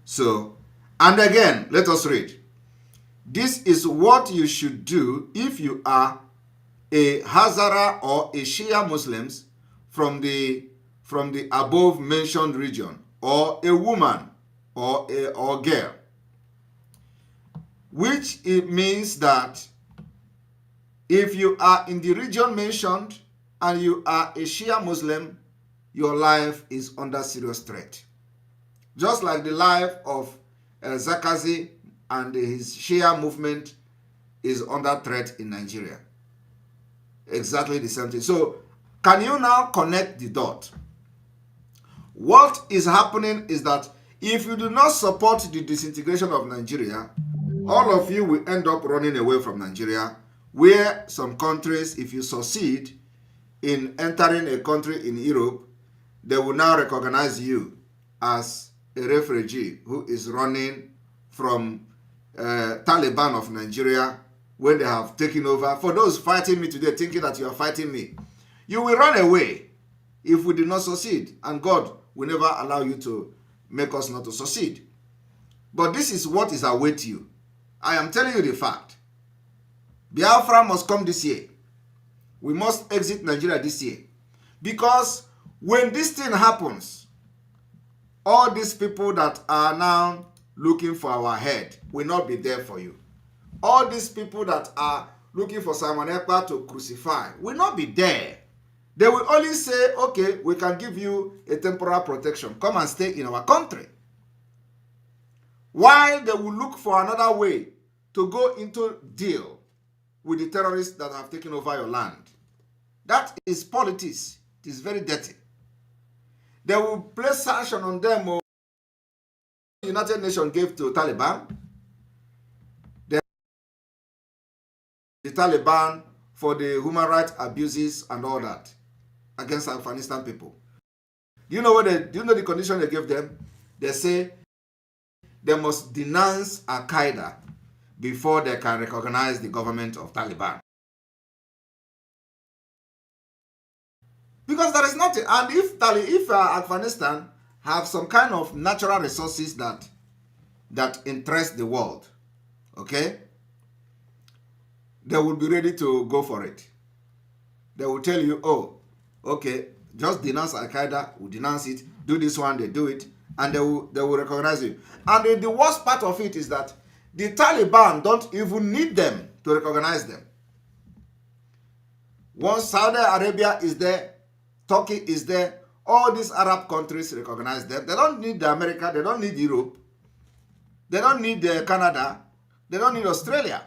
So, and again, let us read. This is what you should do if you are a Hazara or a Shia Muslims from the above mentioned region, or a woman or girl, which it means that if you are in the region mentioned and you are a Shia Muslim, your life is under serious threat. Just like the life of Zakazi and his Shia movement is under threat in Nigeria. Exactly the same thing. So, can you now connect the dot? What is happening is that if you do not support the disintegration of Nigeria, all of you will end up running away from Nigeria, where some countries, if you succeed in entering a country in Europe, they will now recognize you as a refugee who is running from Taliban of Nigeria when they have taken over. For those fighting me today, thinking that you are fighting me, you will run away if we do not succeed, and God will never allow you to make us not to succeed. But this is what is await you. I am telling you the fact. Biafra must come this year. We must exit Nigeria this year. Because when this thing happens, all these people that are now looking for our head will not be there for you. All these people that are looking for Simon Ekpa to crucify will not be there. They will only say, okay, we can give you a temporal protection. Come and stay in our country. While they will look for another way to go into deal with the terrorists that have taken over your land. That is politics. It is very dirty. They will place sanction on them. The United Nations gave to Taliban. The Taliban for the human rights abuses and all that against Afghanistan people. Do you know the condition they gave them? They say they must denounce Al-Qaeda before they can recognize the government of Taliban. Because there is nothing. And if Afghanistan have some kind of natural resources that interest the world, okay, they will be ready to go for it. They will tell you, oh, okay, just denounce Al-Qaeda, we denounce it, do this one, they do it, and they will recognize you. And the worst part of it is that the Taliban don't even need them to recognize them. Once Saudi Arabia is there, Turkey is there, all these Arab countries recognize them. They don't need America, they don't need Europe, they don't need Canada, they don't need Australia.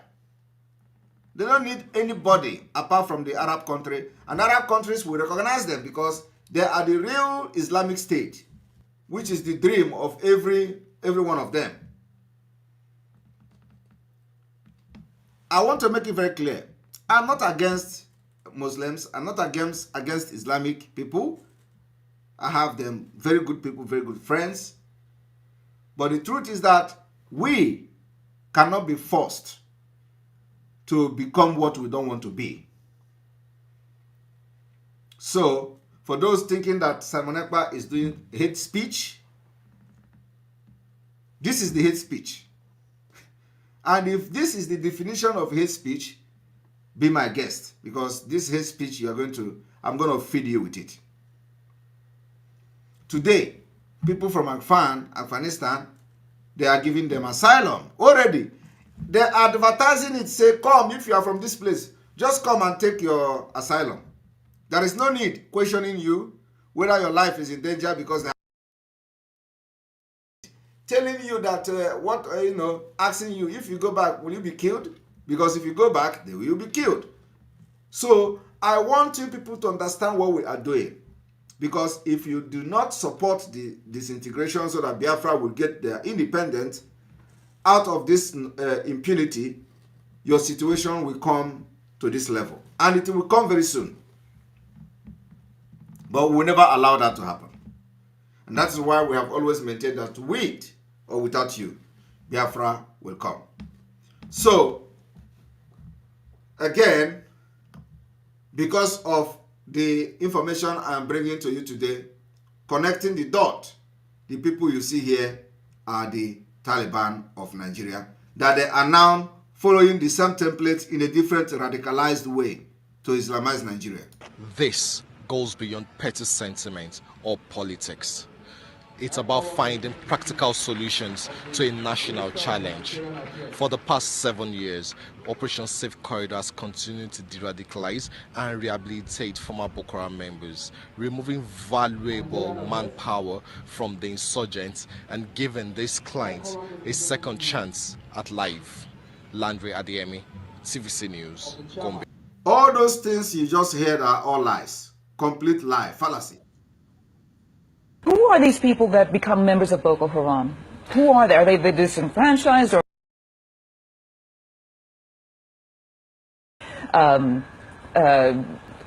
They don't need anybody apart from the Arab country. And Arab countries will recognize them because they are the real Islamic State, which is the dream of every one of them. I want to make it very clear. I'm not against Muslims. I'm not against Islamic people. I have them very good people, very good friends. But the truth is that we cannot be forced to become what we don't want to be. So, for those thinking that Simon Ekpa is doing hate speech, this is the hate speech. And if this is the definition of hate speech, be my guest, because this hate speech I'm going to feed you with it. Today, people from Afghanistan, they are giving them asylum already. They are advertising it, say, come, if you are from this place, just come and take your asylum. There is no need questioning you whether your life is in danger, because they are telling you that, asking you, if you go back, will you be killed? Because if you go back, they will be killed. So, I want you people to understand what we are doing. Because if you do not support the disintegration so that Biafra will get their independence, out of this impunity, your situation will come to this level. And it will come very soon. But we will never allow that to happen. And that is why we have always maintained that with or without you, Biafra will come. So, again, because of the information I am bringing to you today, connecting the dot, the people you see here are the Taliban of Nigeria, that they are now following the same template in a different radicalized way. to Islamize Nigeria. This goes beyond petty sentiment or politics. It's about finding practical solutions to a national challenge. For the past 7 years, Operation Safe Corridor has continued to de-radicalize and rehabilitate former Boko Haram members, removing valuable manpower from the insurgents and giving these clients a second chance at life. Landry Adiemi, TVC News, Gombe. All those things you just heard are all lies. Complete lie, fallacy. Who are these people that become members of Boko Haram? Who are they? Are they the disenfranchised or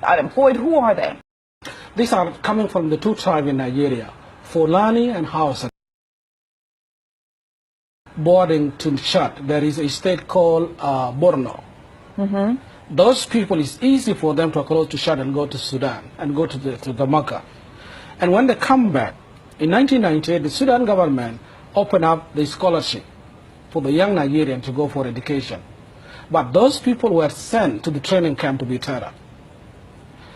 unemployed? Who are they? These are coming from the two tribes in Nigeria, Fulani and Hausa. Boarding to Chad, there is a state called Borno. Those people, it's easy for them to cross to Chad and go to Sudan and go to the Makkah. And when they come back, in 1998, the Sudan government opened up the scholarship for the young Nigerian to go for education. But those people were sent to the training camp to be terror.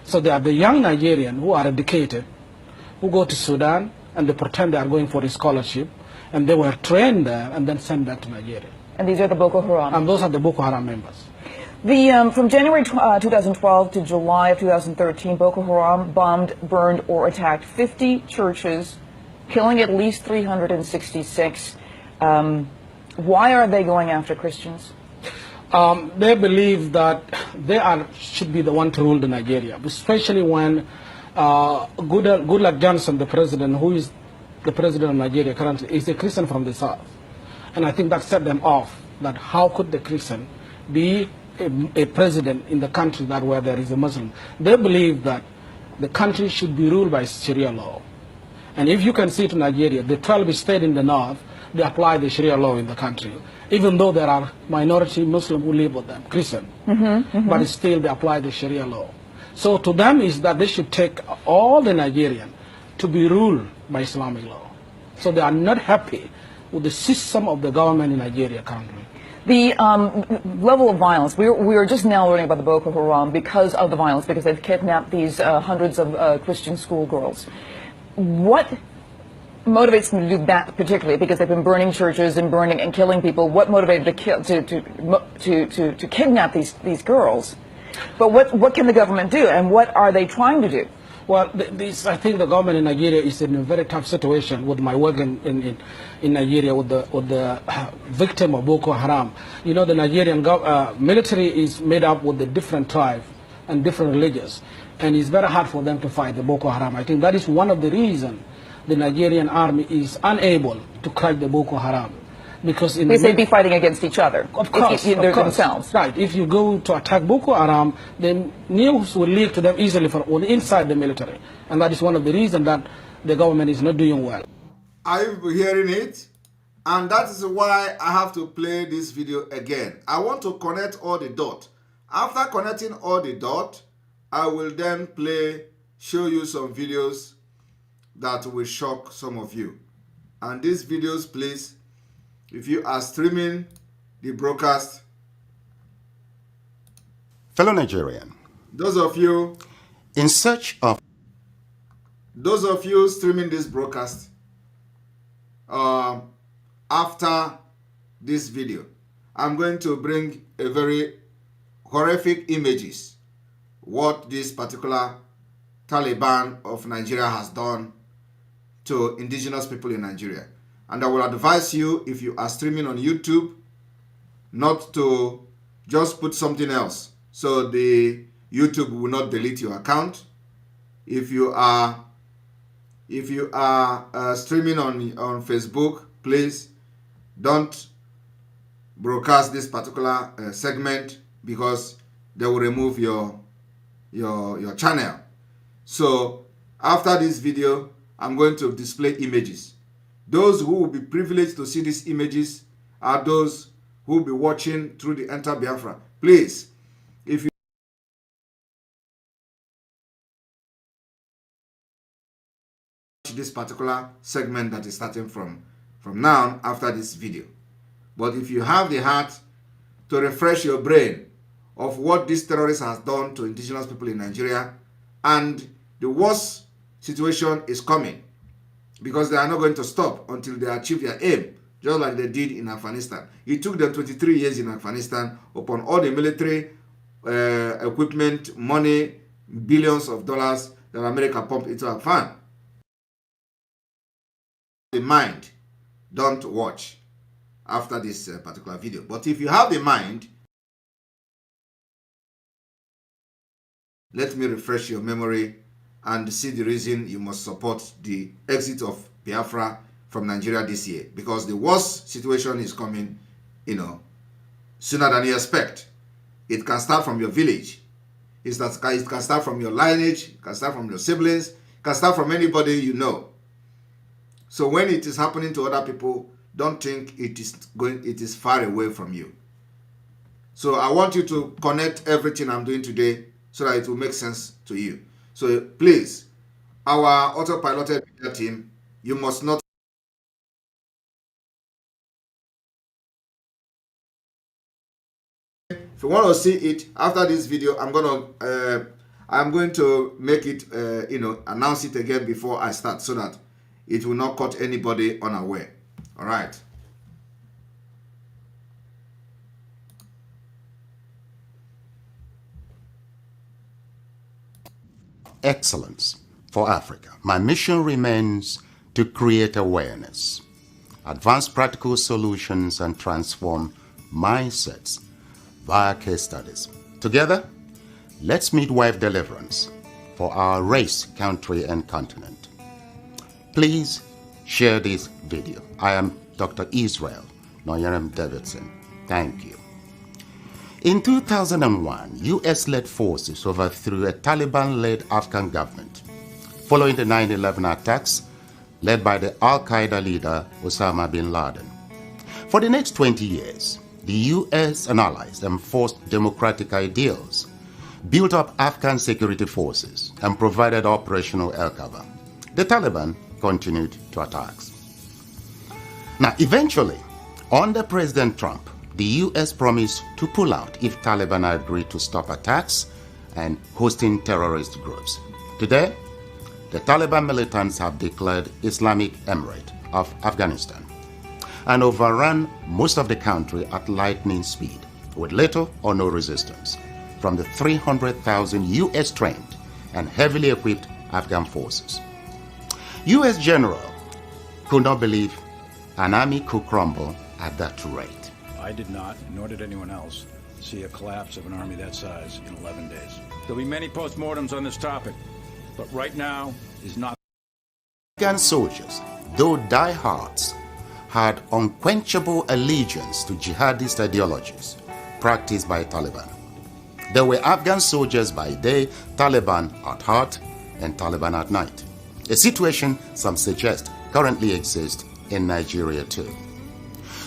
So they are the young Nigerian who are educated, who go to Sudan and they pretend they are going for a scholarship, and they were trained there and then sent back to Nigeria. And these are the Boko Haram? And those are the Boko Haram members. From January 2012 to July of 2013, Boko Haram bombed, burned, or attacked 50 churches, killing at least 366. Why are they going after Christians? They believe that they should be the one to rule the Nigeria, especially when Goodluck Johnson, the president, who is the president of Nigeria currently, is a Christian from the south. And I think that set them off, that how could the Christian be a president in the country that where there is a Muslim. They believe that the country should be ruled by Sharia law. And if you can see to Nigeria, the 12 states in the north, they apply the Sharia law in the country. Even though there are minority Muslims who live with them, Christian, but still they apply the Sharia law. So to them is that they should take all the Nigerian to be ruled by Islamic law. So they are not happy with the system of the government in Nigeria currently. The level of violence, we are just now learning about the Boko Haram because of the violence, because they've kidnapped these hundreds of Christian schoolgirls. What motivates them to do that particularly? Because they've been burning churches and burning and killing people. What motivated to kidnap these girls? But what can the government do, and what are they trying to do? Well, I think the government in Nigeria is in a very tough situation. With my work in Nigeria with the victim of Boko Haram, you know, the Nigerian military is made up with the different tribes and different religions, and it's very hard for them to fight the Boko Haram. I think that is one of the reasons the Nigerian army is unable to crack the Boko Haram. Because they'd be fighting against each other. Of course, themselves. Right. If you go to attack Boko Haram, then news will leak to them easily from inside the military. And that is one of the reasons that the government is not doing well. Are you hearing it? And that is why I have to play this video again. I want to connect all the dots. After connecting all the dots, I will then show you some videos that will shock some of you. And these videos, please, if you are streaming the broadcast, fellow Nigerian, those of you streaming this broadcast, after this video, I'm going to bring a very horrific images what this particular Taliban of Nigeria has done to indigenous people in Nigeria. And I will advise you, if you are streaming on YouTube, not to just put something else, so the YouTube will not delete your account. If you are streaming on Facebook, please don't broadcast this particular segment, because they will remove your channel. So after this video, I'm going to display images. Those who will be privileged to see these images are those who will be watching through the Enter Biafra. Please, if you watch this particular segment that is starting from now after this video, but if you have the heart to refresh your brain of what this terrorist has done to indigenous people in Nigeria, and the worst situation is coming because they are not going to stop until they achieve their aim, just like they did in Afghanistan. It took them 23 years in Afghanistan upon all the military equipment, money, billions of dollars that America pumped into Afghanistan. The mind, don't watch after this particular video. But if you have the mind, let me refresh your memory and see the reason you must support the exit of Biafra from Nigeria this year, because the worst situation is coming, sooner than you expect. It can start from your village. It can start from your lineage. It can start from your siblings. It can start from anybody you know. So when it is happening to other people, don't think it is far away from you. So I want you to connect everything I'm doing today so that it will make sense to you. So please, our autopiloted media team, you must not. If you want to see it after this video, I'm going to make it, announce it again before I start so that it will not catch anybody unaware. All right. Excellence for Africa. My mission remains to create awareness, advance practical solutions, and transform mindsets via case studies. Together, let's midwife deliverance for our race, country, and continent. Please share this video. I am Dr. Israel Noyerem Davidson. Thank you. In 2001, US-led forces overthrew a Taliban-led Afghan government following the 9/11 attacks led by the Al-Qaeda leader Osama bin Laden. For the next 20 years, the US and allies enforced democratic ideals, built up Afghan security forces, and provided operational air cover. The Taliban continued to attacks. Now, eventually, under President Trump, the US promised to pull out if Taliban agreed to stop attacks and hosting terrorist groups. Today, the Taliban militants have declared Islamic Emirate of Afghanistan and overrun most of the country at lightning speed with little or no resistance from the 300,000 US trained and heavily equipped Afghan forces. US general could not believe an army could crumble at that rate. I did not, nor did anyone else, see a collapse of an army that size in 11 days. There'll be many postmortems on this topic, but right now is not. Afghan soldiers, though diehards, had unquenchable allegiance to jihadist ideologies practiced by Taliban. There were Afghan soldiers by day, Taliban at heart, and Taliban at night. A situation some suggest currently exists in Nigeria too.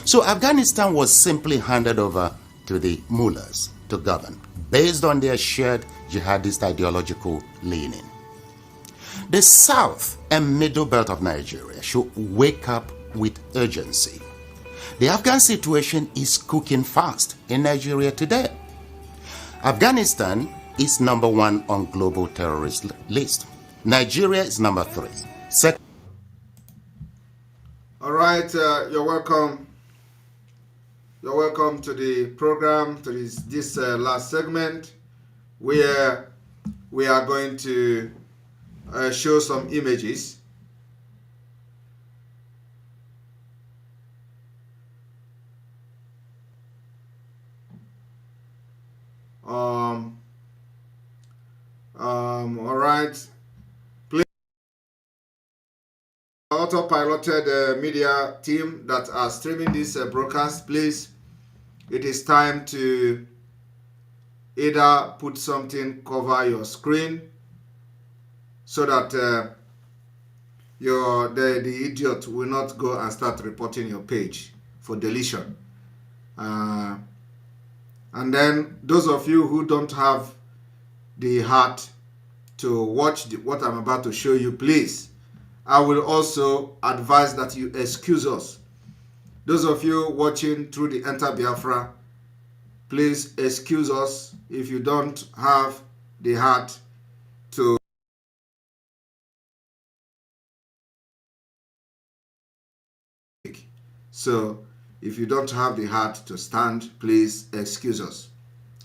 So Afghanistan was simply handed over to the mullahs to govern based on their shared jihadist ideological leaning. The south and middle belt of Nigeria should wake up with urgency. The Afghan situation is cooking fast in Nigeria today. Afghanistan is number 1 on global terrorist list. Nigeria is number 3. All right, you're welcome. You're welcome to the program, to this last segment, where we are going to show some images. All right. Please, autopiloted media team that are streaming this broadcast, please, it is time to either put something cover your screen so that the idiot will not go and start reporting your page for deletion. And then those of you who don't have the heart to watch what I'm about to show you, please, I will also advise that you excuse us. Those of you watching through the Enter Biafra, please excuse us. if you don't have the heart to so if you don't have the heart to stand, please excuse us.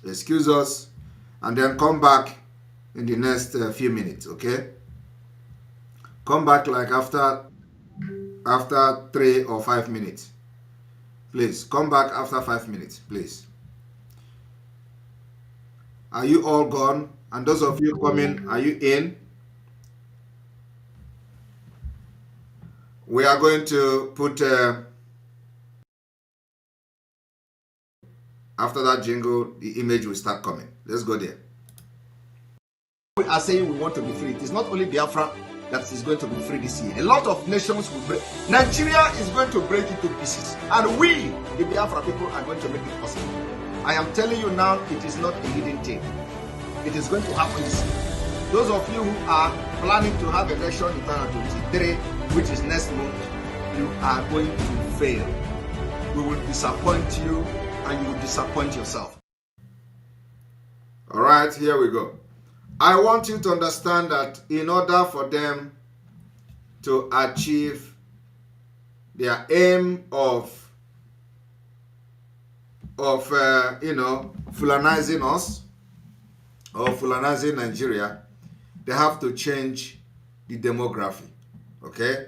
Excuse us and then come back in the next few minutes, okay? Come back like after 3 or 5 minutes. Please, come back after 5 minutes, please. Are you all gone? And those of you coming, are you in? We are going to put, after that jingle, the image will start coming. Let's go there. We are saying we want to be free. It is not only Biafra that is going to be free this year. A lot of nations will break. Nigeria is going to break into pieces. And we, the Biafra people, are going to make it possible. I am telling you now, it is not a hidden thing. It is going to happen this year. Those of you who are planning to have election in 2023, which is next month, you are going to fail. We will disappoint you and you will disappoint yourself. All right, here we go. I want you to understand that in order for them to achieve their aim of Fulanizing us or Fulanizing Nigeria, they have to change the demography, okay?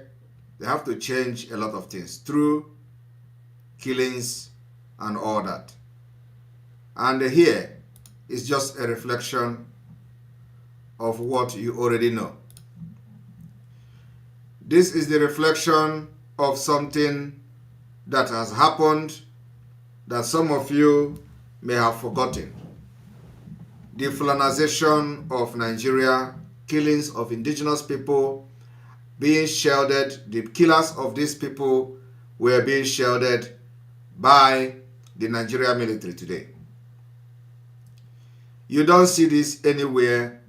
They have to change a lot of things through killings and all that. And here is just a reflection of what you already know. This is the reflection of something that has happened that some of you may have forgotten. The Fulanization of Nigeria, killings of indigenous people, being shielded. The killers of these people were being shielded by the Nigerian military today. You don't see this anywhere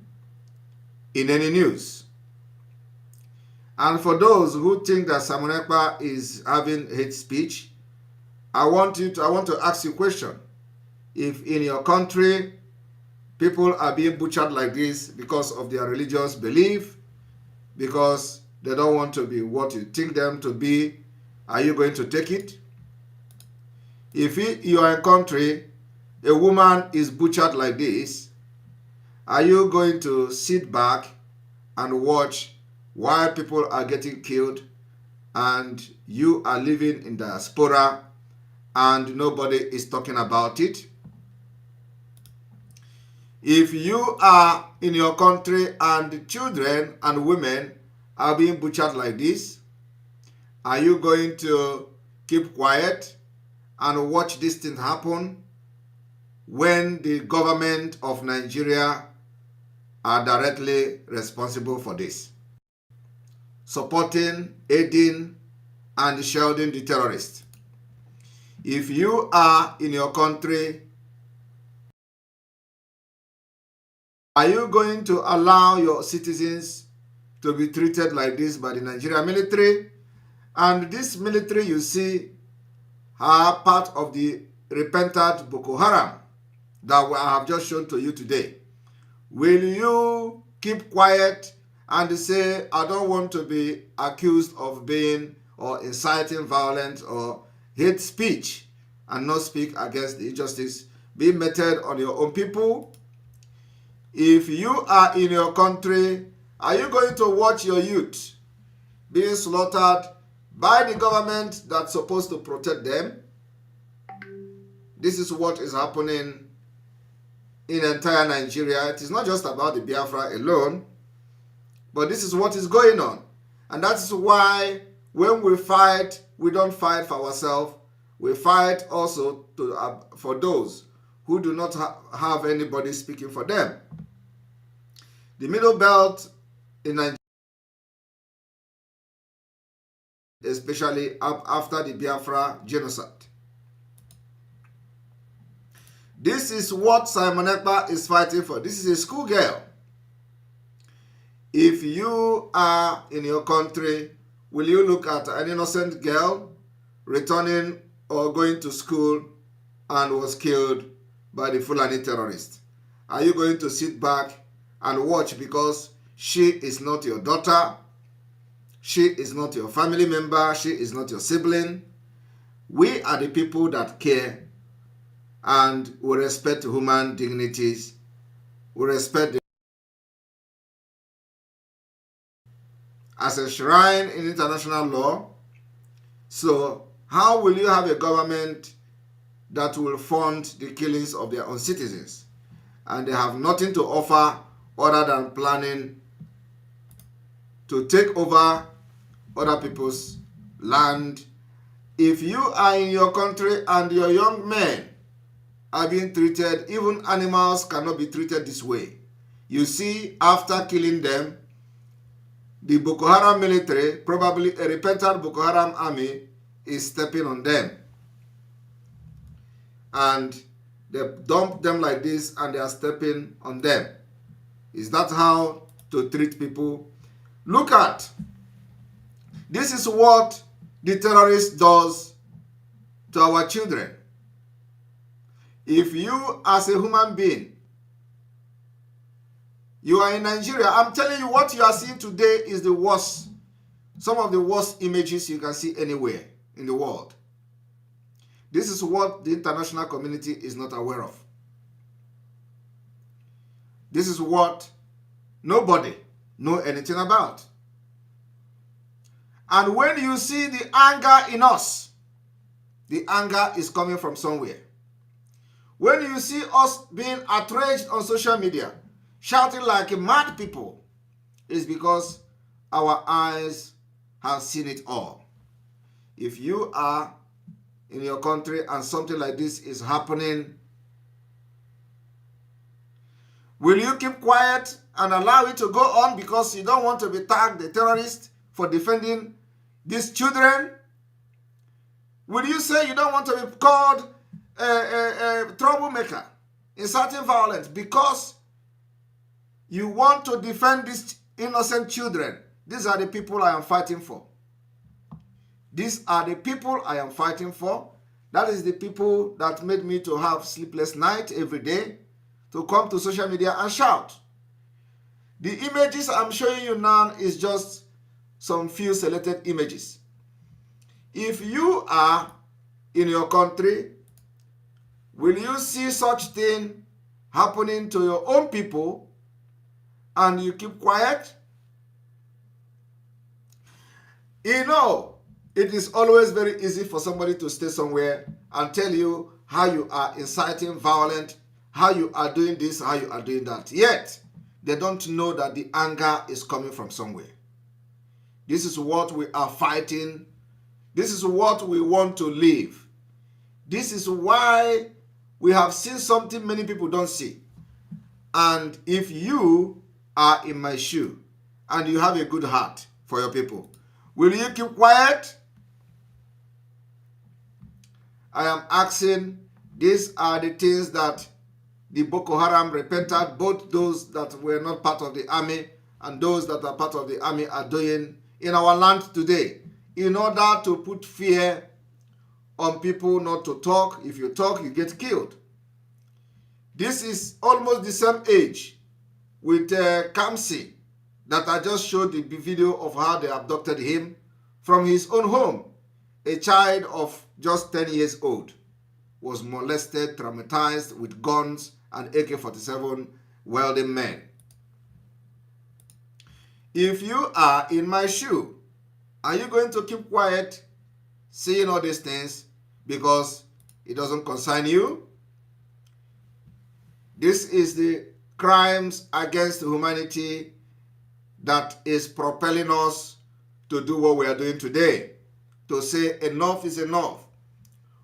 in any news. And for those who think that Simon Ekpa is having hate speech, I want to ask you a question. If in your country people are being butchered like this because of their religious belief, because they don't want to be what you think them to be, are you going to take it? If you are in a country, a woman is butchered like this, are you going to sit back and watch while people are getting killed and you are living in diaspora and nobody is talking about it? If you are in your country and children and women are being butchered like this, are you going to keep quiet and watch this thing happen when the government of Nigeria are directly responsible for this, supporting, aiding, and shielding the terrorists? If you are in your country, are you going to allow your citizens to be treated like this by the Nigerian military? And this military, you see, are part of the repentant Boko Haram that I have just shown to you today. Will you keep quiet and say, I don't want to be accused of being or inciting violence or hate speech, and not speak against the injustice being meted on your own people? If you are in your country, are you going to watch your youth being slaughtered by the government that's supposed to protect them? This is what is happening in entire Nigeria. It is not just about the Biafra alone, but this is what is going on. And that is why when we fight, we don't fight for ourselves. We fight also for those who do not have anybody speaking for them. The Middle Belt in Nigeria, especially after the Biafra genocide. This is what Simon Ekpa is fighting for. This is a schoolgirl. If you are in your country, will you look at an innocent girl returning or going to school and was killed by the Fulani terrorists? Are you going to sit back and watch because she is not your daughter? She is not your family member. She is not your sibling. We are the people that care and we respect human dignities. We respect as a shrine in international law. So how will you have a government that will fund the killings of their own citizens and they have nothing to offer other than planning to take over other people's land? If you are in your country and your young men are being treated, even animals cannot be treated this way. You see, after killing them, the Boko Haram military, probably a repentant Boko Haram army, is stepping on them. And they dump them like this and they are stepping on them. Is that how to treat people? Look at, this is what the terrorist does to our children. If you, as a human being, you are in Nigeria, I'm telling you, what you are seeing today is the worst, some of the worst images you can see anywhere in the world. This is what the international community is not aware of. This is what nobody knows anything about. And when you see the anger in us, the anger is coming from somewhere. When you see us being outraged on social media, shouting like mad people, it's because our eyes have seen it all. If you are in your country and something like this is happening, will you keep quiet and allow it to go on because you don't want to be tagged a terrorist for defending these children? Will you say you don't want to be called a troublemaker, inciting violence, because you want to defend these innocent children? These are the people I am fighting for. These are the people I am fighting for. That is the people that made me to have sleepless night every day, to come to social media and shout. The images I'm showing you now is just some few selected images. If you are in your country, will you see such thing happening to your own people and you keep quiet? You know, it is always very easy for somebody to stay somewhere and tell you how you are inciting violence, how you are doing this, how you are doing that. Yet, they don't know that the anger is coming from somewhere. This is what we are fighting. This is what we want to live. This is why we have seen something many people don't see. And if you are in my shoe and you have a good heart for your people, will you keep quiet? I am asking, these are the things that the Boko Haram repentant, both those that were not part of the army and those that are part of the army, are doing in our land today, in order to put fear on people not to talk. If you talk, you get killed. This is almost the same age with Kamsi that I just showed the video of how they abducted him from his own home. A child of just 10 years old was molested, traumatized with guns and AK-47 welding men. If you are in my shoe, are you going to keep quiet seeing all these things because it doesn't concern you? This is the crimes against humanity that is propelling us to do what we are doing today, to say enough is enough.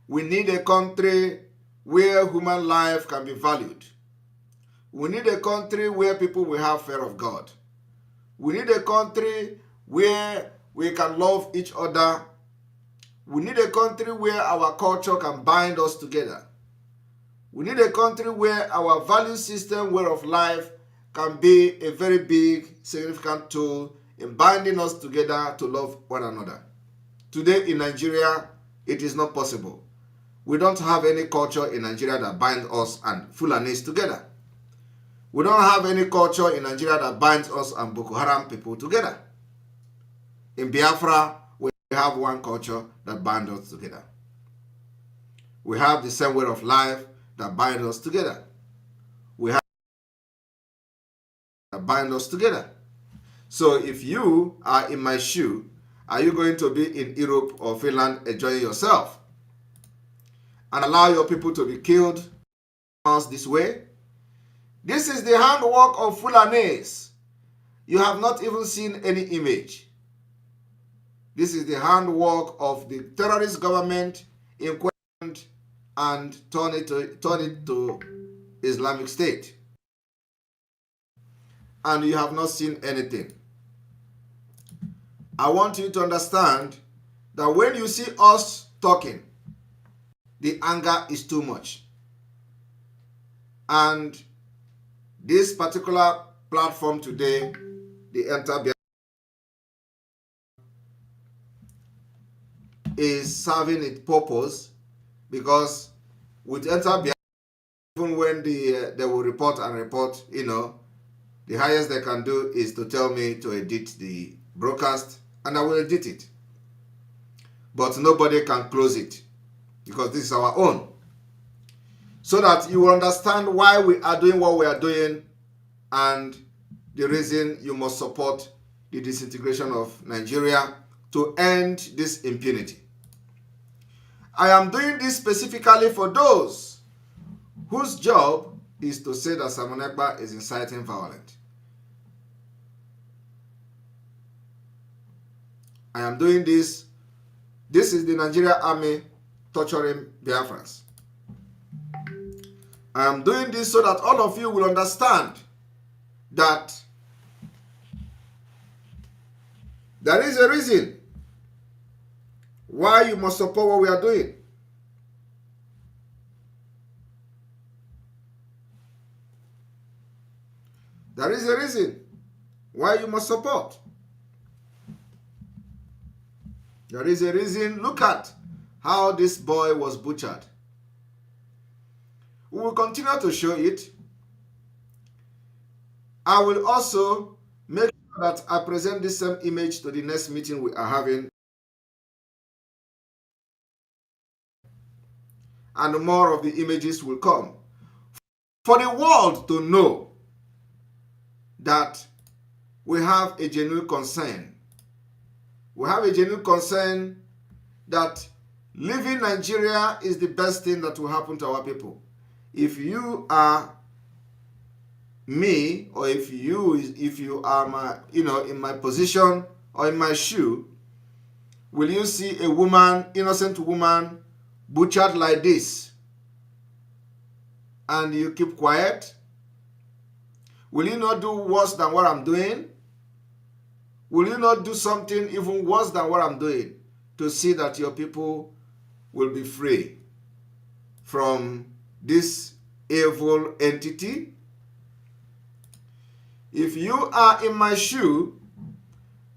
We need a country where human life can be valued. We need a country where people will have fear of God. We need a country where we can love each other. We need a country where our culture can bind us together. We need a country where our value system, way of life, can be a very big, significant tool in binding us together to love one another. Today in Nigeria, it is not possible. We don't have any culture in Nigeria that binds us and Fulanis together. We don't have any culture in Nigeria that binds us and Boko Haram people together. In Biafra, we have one culture that binds us together. We have the same way of life that binds us together. We have that bind us together. So if you are in my shoe, are you going to be in Europe or Finland enjoying yourself and allow your people to be killed this way? This is the handwork of Fulanese. You have not even seen any image. This is the handwork of the terrorist government in question and turn it to Islamic State. And you have not seen anything. I want you to understand that when you see us talking, the anger is too much. And this particular platform today, the Enter is serving its purpose, because with Enter even when they will report, the highest they can do is to tell me to edit the broadcast, and I will edit it. But nobody can close it, because this is our own. So that you will understand why we are doing what we are doing, and the reason you must support the disintegration of Nigeria to end this impunity. I am doing this specifically for those whose job is to say that Simon Ekpa is inciting violence. I am doing this. This is the Nigerian army torturing Biafrans. I am doing this so that all of you will understand that there is a reason why you must support what we are doing. There is a reason why you must support. There is a reason. Look at how this boy was butchered. We will continue to show it. I will also make sure that I present this same image to the next meeting we are having. And more of the images will come. For the world to know that we have a genuine concern. We have a genuine concern that leaving Nigeria is the best thing that will happen to our people. If you are me, or if you are my, in my position or in my shoe, will you see a woman, innocent woman, butchered like this, and you keep quiet? Will you not do worse than what I'm doing? Will you not do something even worse than what I'm doing to see that your people will be free from this evil entity? If you are in my shoe,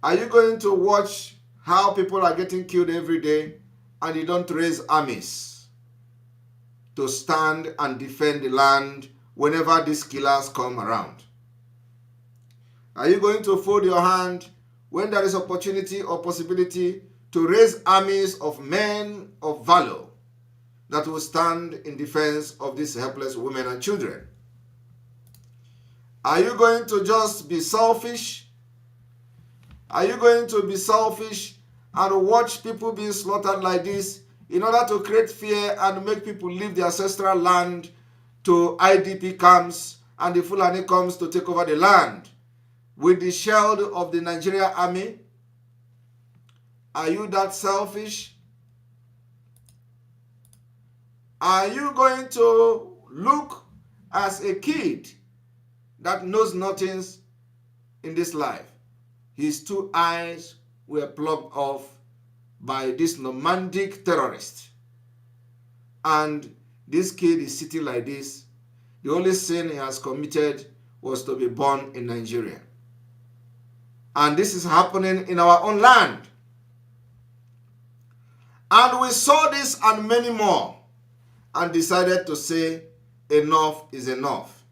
are you going to watch how people are getting killed every day and you don't raise armies to stand and defend the land whenever these killers come around? Are you going to fold your hand when there is opportunity or possibility to raise armies of men of valor that will stand in defense of these helpless women and children? Are you going to just be selfish? Are you going to be selfish and watch people being slaughtered like this in order to create fear and make people leave their ancestral land to IDP camps, and the Fulani comes to take over the land with the shield of the Nigerian army? Are you that selfish? Are you going to look as a kid that knows nothing in this life? His two eyes were plucked off by this Nnamdi terrorist. And this kid is sitting like this. The only sin he has committed was to be born in Nigeria. And this is happening in our own land. And we saw this and many more and decided to say enough is enough.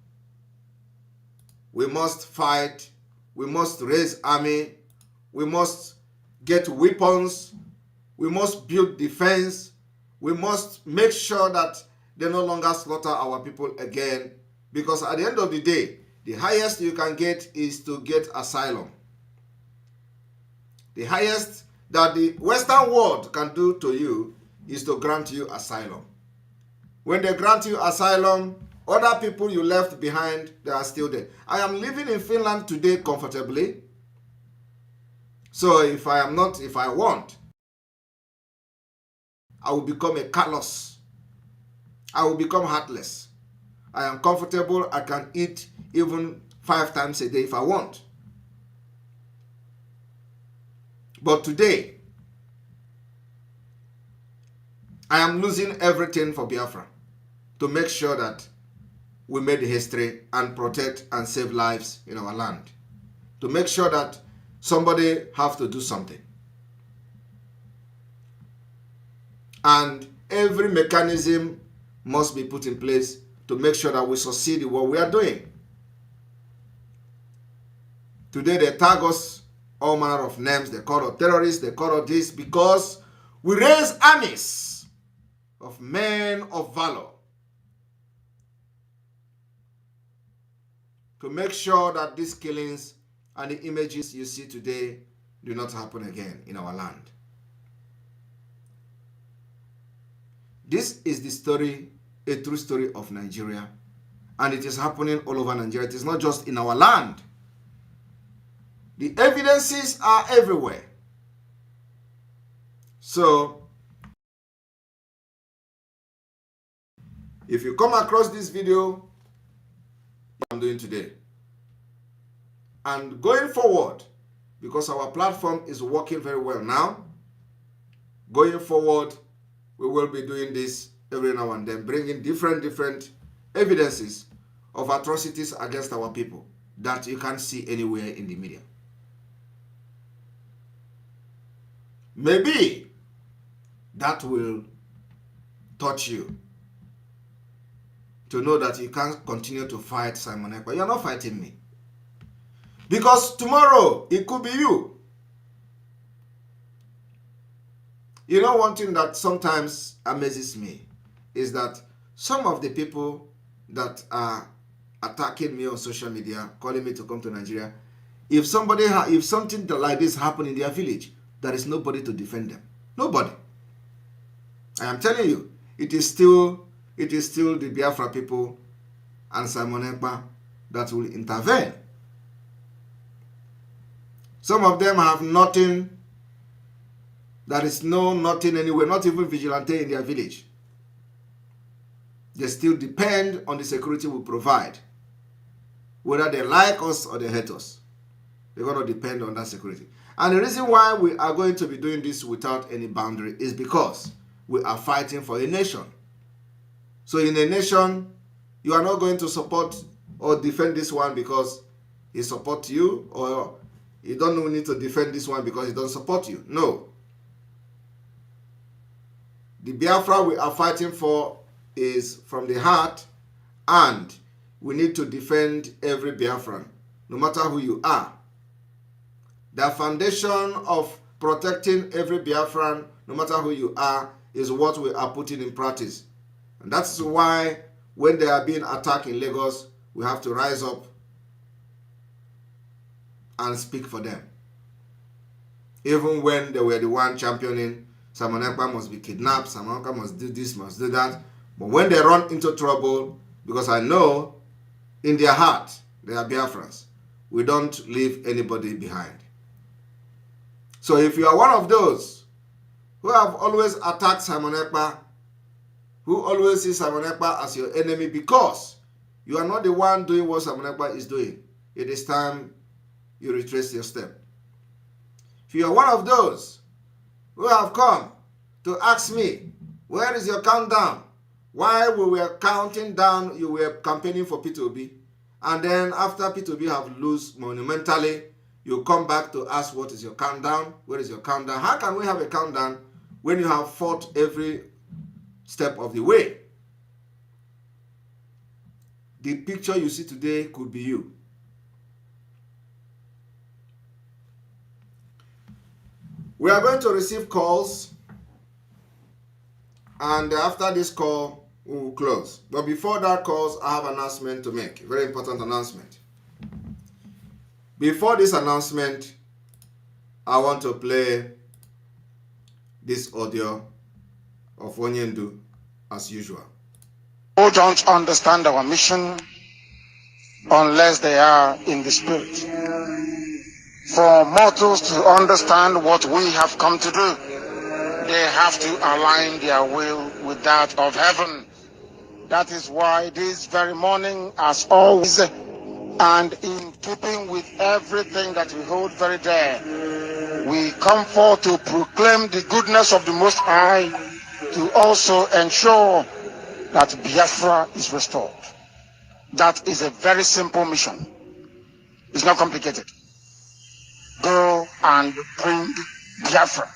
We must fight. We must raise army. We must get weapons. We must build defense. We must make sure that they no longer slaughter our people again. Because at the end of the day, the highest you can get is to get asylum. The highest that the Western world can do to you is to grant you asylum. When they grant you asylum, other people you left behind, they are still there. I am living in Finland today comfortably. So if I want, I will become a callous. I will become heartless. I am comfortable. I can eat even 5 times a day if I want. But today, I am losing everything for Biafra to make sure that we made history and protect and save lives in our land. To make sure that somebody have to do something. And every mechanism must be put in place to make sure that we succeed in what we are doing. Today they tag us all manner of names. They call us terrorists, they call us this, because we raise armies of men of valor to make sure that these killings and the images you see today do not happen again in our land. This is the story, a true story of Nigeria, and it is happening all over Nigeria. It is not just in our land. The evidences are everywhere. So, if you come across this video I'm doing today, and going forward, because our platform is working very well now, going forward, we will be doing this every now and then, bringing different evidences of atrocities against our people that you can't see anywhere in the media. Maybe that will touch you to know that you can't continue to fight Simon Ekpa. You're not fighting me. Because tomorrow, it could be you. You know, one thing that sometimes amazes me is that some of the people that are attacking me on social media, calling me to come to Nigeria, if something like this happen in their village, there is nobody to defend them. Nobody. I am telling you, it is still the Biafra people and Simon Ekpa that will intervene. Some of them have nothing. There is nothing anywhere, not even vigilante in their village. They still depend on the security we provide. Whether they like us or they hate us, they're going to depend on that security. And the reason why we are going to be doing this without any boundary is because we are fighting for a nation. So in a nation, you are not going to support or defend this one because he supports you, or you don't need to defend this one because he doesn't support you. No. The Biafra we are fighting for is from the heart, and we need to defend every Biafran, no matter who you are. The foundation of protecting every Biafran, no matter who you are, is what we are putting in practice. And that's why when they are being attacked in Lagos, we have to rise up and speak for them. Even when they were the one championing, Simon Ekpa must be kidnapped, Simon Ekpa must do this, must do that. But when they run into trouble, because I know in their heart they are Biafrans, we don't leave anybody behind. So if you are one of those who have always attacked Simon Ekpa, who always see Simon Ekpa as your enemy because you are not the one doing what Simon Ekpa is doing, it is time you retrace your step. If you are one of those who have come to ask me, where is your countdown? While we were counting down, you were campaigning for P2B, and then after P2B have lost monumentally, you come back to ask what is your countdown? Where is your countdown? How can we have a countdown when you have fought every step of the way? The picture you see today could be you. We are going to receive calls, and after this call, we will close. But before that calls, I have an announcement to make. A very important announcement. Before this announcement, I want to play this audio of Onyendu as usual. Who don't understand our mission unless they are in the spirit. For mortals to understand what we have come to do, they have to align their will with that of heaven. That is why this very morning, as always, and in keeping with everything that we hold very dear, we come forth to proclaim the goodness of the Most High, to also ensure that Biafra is restored. That is a very simple mission. It's not complicated. Go and bring Biafra.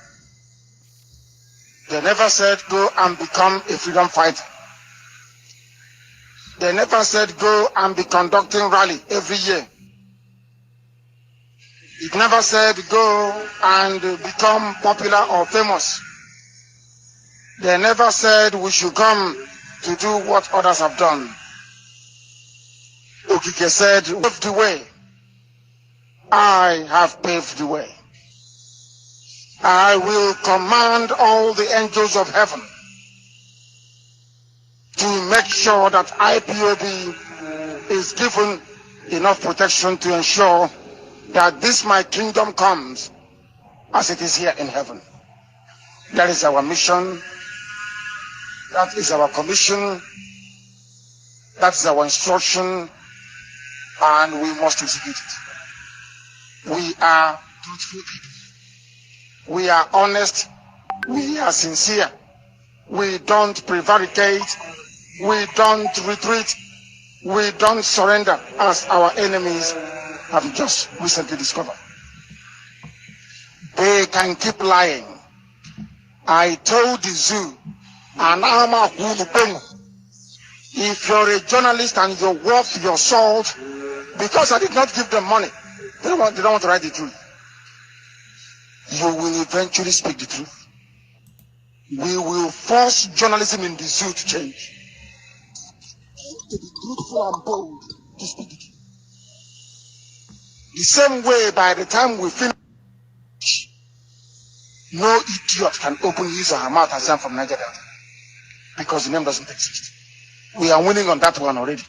They never said go and become a freedom fighter. They never said go and be conducting rally every year. It never said go and become popular or famous. They never said we should come to do what others have done. Okike said, pave the way. I have paved the way. I will command all the angels of heaven to make sure that IPOB is given enough protection to ensure that this my kingdom comes as it is here in heaven. That is our mission. That is our commission. That is our instruction. And we must execute it. We are truthful people. We are honest. We are sincere. We don't prevaricate. We don't retreat. We don't surrender as our enemies have just recently discovered. They can keep lying. I told the zoo, and if you're a journalist and you're worth your salt, because I did not give them money, they don't want to write the truth. You will eventually speak the truth. We will force journalism in the zoo to change. To be truthful and bold, to speak the truth. The same way, by the time we finish, no idiot can open his or her mouth and say I'm from Niger Delta, because the name doesn't exist. We are winning on that one already.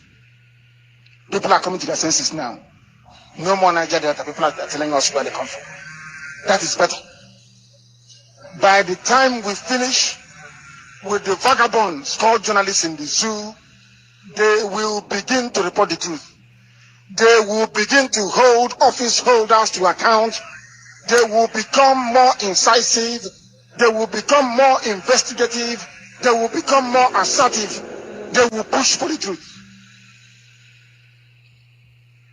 People are coming to their senses now. No more Niger Delta. People are telling us where they come from. That is better. By the time we finish with the vagabonds called journalists in the zoo, they will begin to report the truth. They will begin to hold office holders to account. They will become more incisive. They will become more investigative. They will become more assertive. They will push for the truth.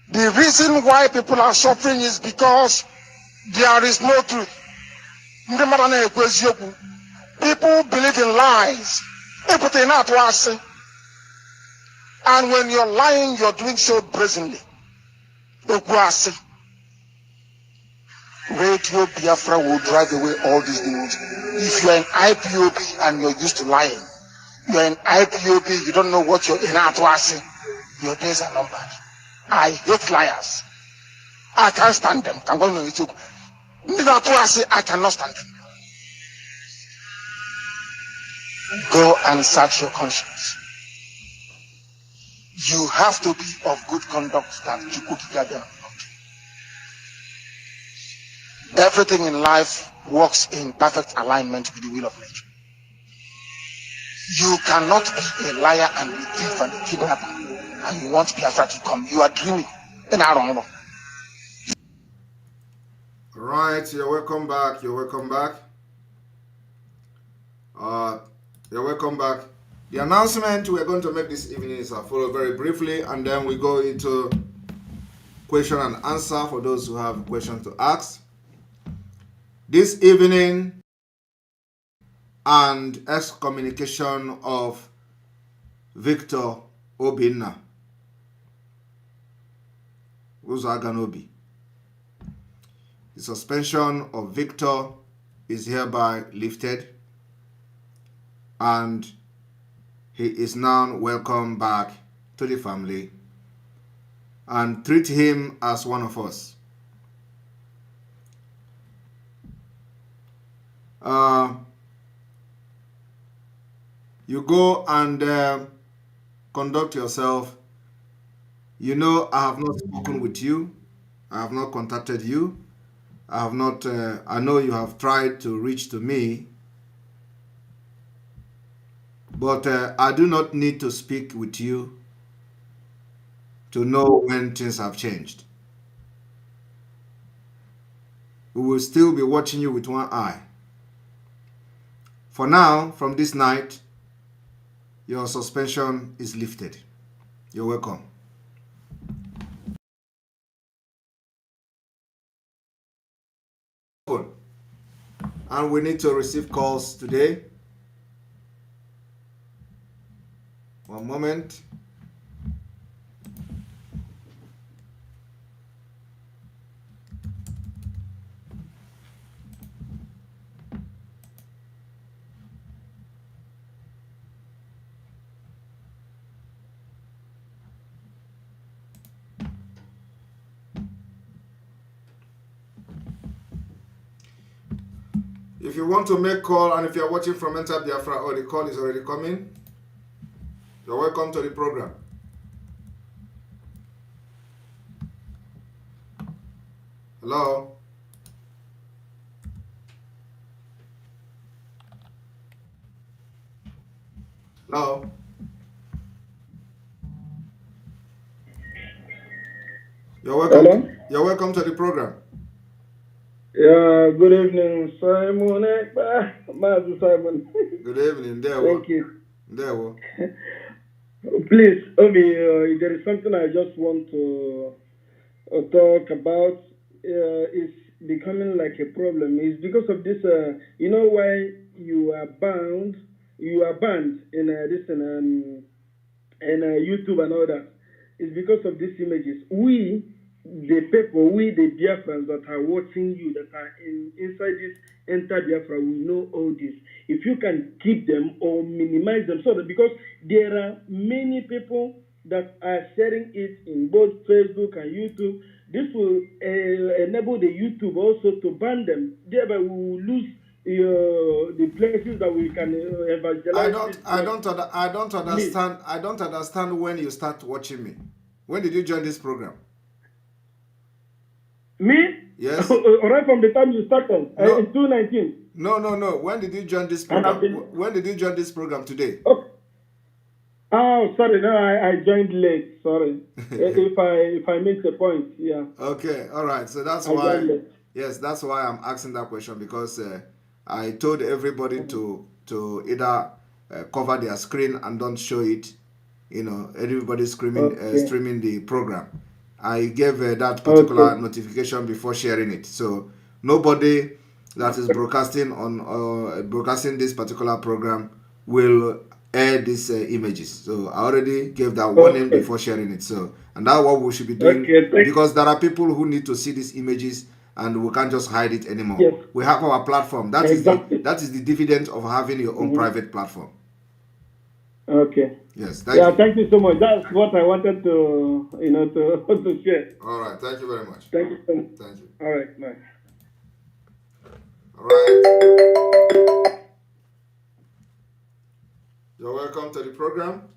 The reason why people are suffering is because there is no truth. People believe in lies. And when you're lying, you're doing so brazenly. Radio Biafra will drive away all these demons. If you're an IPOB and you're used to lying, you're an IPOB, you don't know what you're in Atwasi, your days are numbered. I hate liars. I can't stand them. I'm going to YouTube. I cannot stand them. Go and search your conscience. You have to be of good conduct that you could gather. Everything in life works in perfect alignment with the will of nature. You cannot be a liar and a thief and a kidnapper, and you want Biafra to come. You are dreaming. Right, you're welcome back. You're welcome back. You're welcome back. The announcement we're going to make this evening is followed very briefly, and then we go into question and answer for those who have questions to ask. This evening, and excommunication of Victor Obinna, Uzaganobi. The suspension of Victor is hereby lifted, and he is now welcome back to the family, and treat him as one of us. You go and conduct yourself. You know, I have not spoken with you. I have not contacted you. I have not, I know you have tried to reach to me, but I do not need to speak with you to know when things have changed. We will still be watching you with one eye. For now, from this night, your suspension is lifted. You're welcome. And we need to receive calls today. One moment. If you want to make call, and if you're watching from Enter Biafra or the call is already coming, you're welcome to the program. Hello? Hello? You're welcome. Hello? You're welcome to the program. Yeah, good evening, Simon. Master Simon. Good evening. Thank you. There. Please, Obi, there is something I just want to talk about. It's becoming like a problem. It's because of this, you know why you are banned in this and YouTube and all that. It's because of these images. We, the people, the Biafrans that are watching you, that are inside this Enter Biafra, we know all this. If you can keep them or minimize them, so that because there are many people that are sharing it in both Facebook and YouTube, this will enable the YouTube also to ban them. Thereby, we will lose the places that we can evangelize. I don't understand when you start watching me. When did you join this program? Me? Yes. Right from the time you started in 2019. No. When did you join this program? When did you join this program today? Oh, sorry. No, I joined late. Sorry. if I missed the point, yeah. Okay. All right. So that's why. Yes, that's why I'm asking that question, because I told everybody to either cover their screen and don't show it. You know, everybody streaming the program. I gave that particular notification before sharing it. So nobody that is broadcasting this particular program will air these images. So I already gave that warning before sharing it. So, and that's what we should be doing, because there are people who need to see these images, and we can't just hide it anymore. Yes. We have our platform. That is the dividend of having your own private platform. Okay. Yes. Thank you so much. That's what I wanted to to share. All right. Thank you very much. Thank you so much. Thank you. All right. Bye. All right. You're welcome to the program.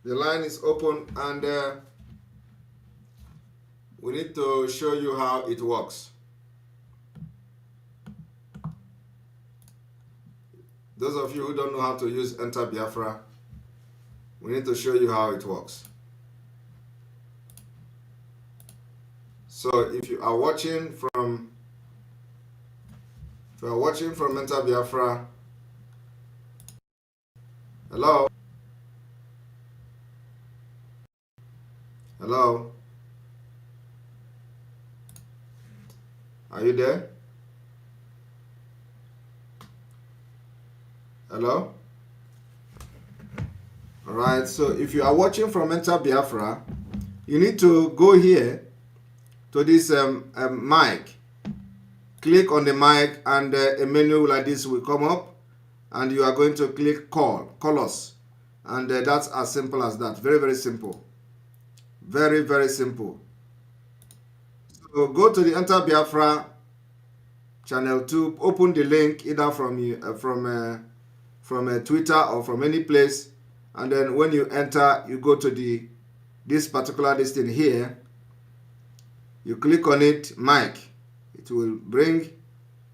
The line is open, and we need to show you how it works. Those of you who don't know how to use Enter Biafra, we need to show you how it works. So if you are watching from Enter Biafra, hello? Hello? Are you there? Hello? All right, so if you are watching from Enter Biafra, you need to go here to this mic. Click on the mic and a menu like this will come up and you are going to click call us. And that's as simple as that. Very, very simple. Very, very simple. So go to the Enter Biafra channel 2, open the link either from Twitter or from any place, and then when you enter, you go to this particular listing here. You click on it, mic. It will bring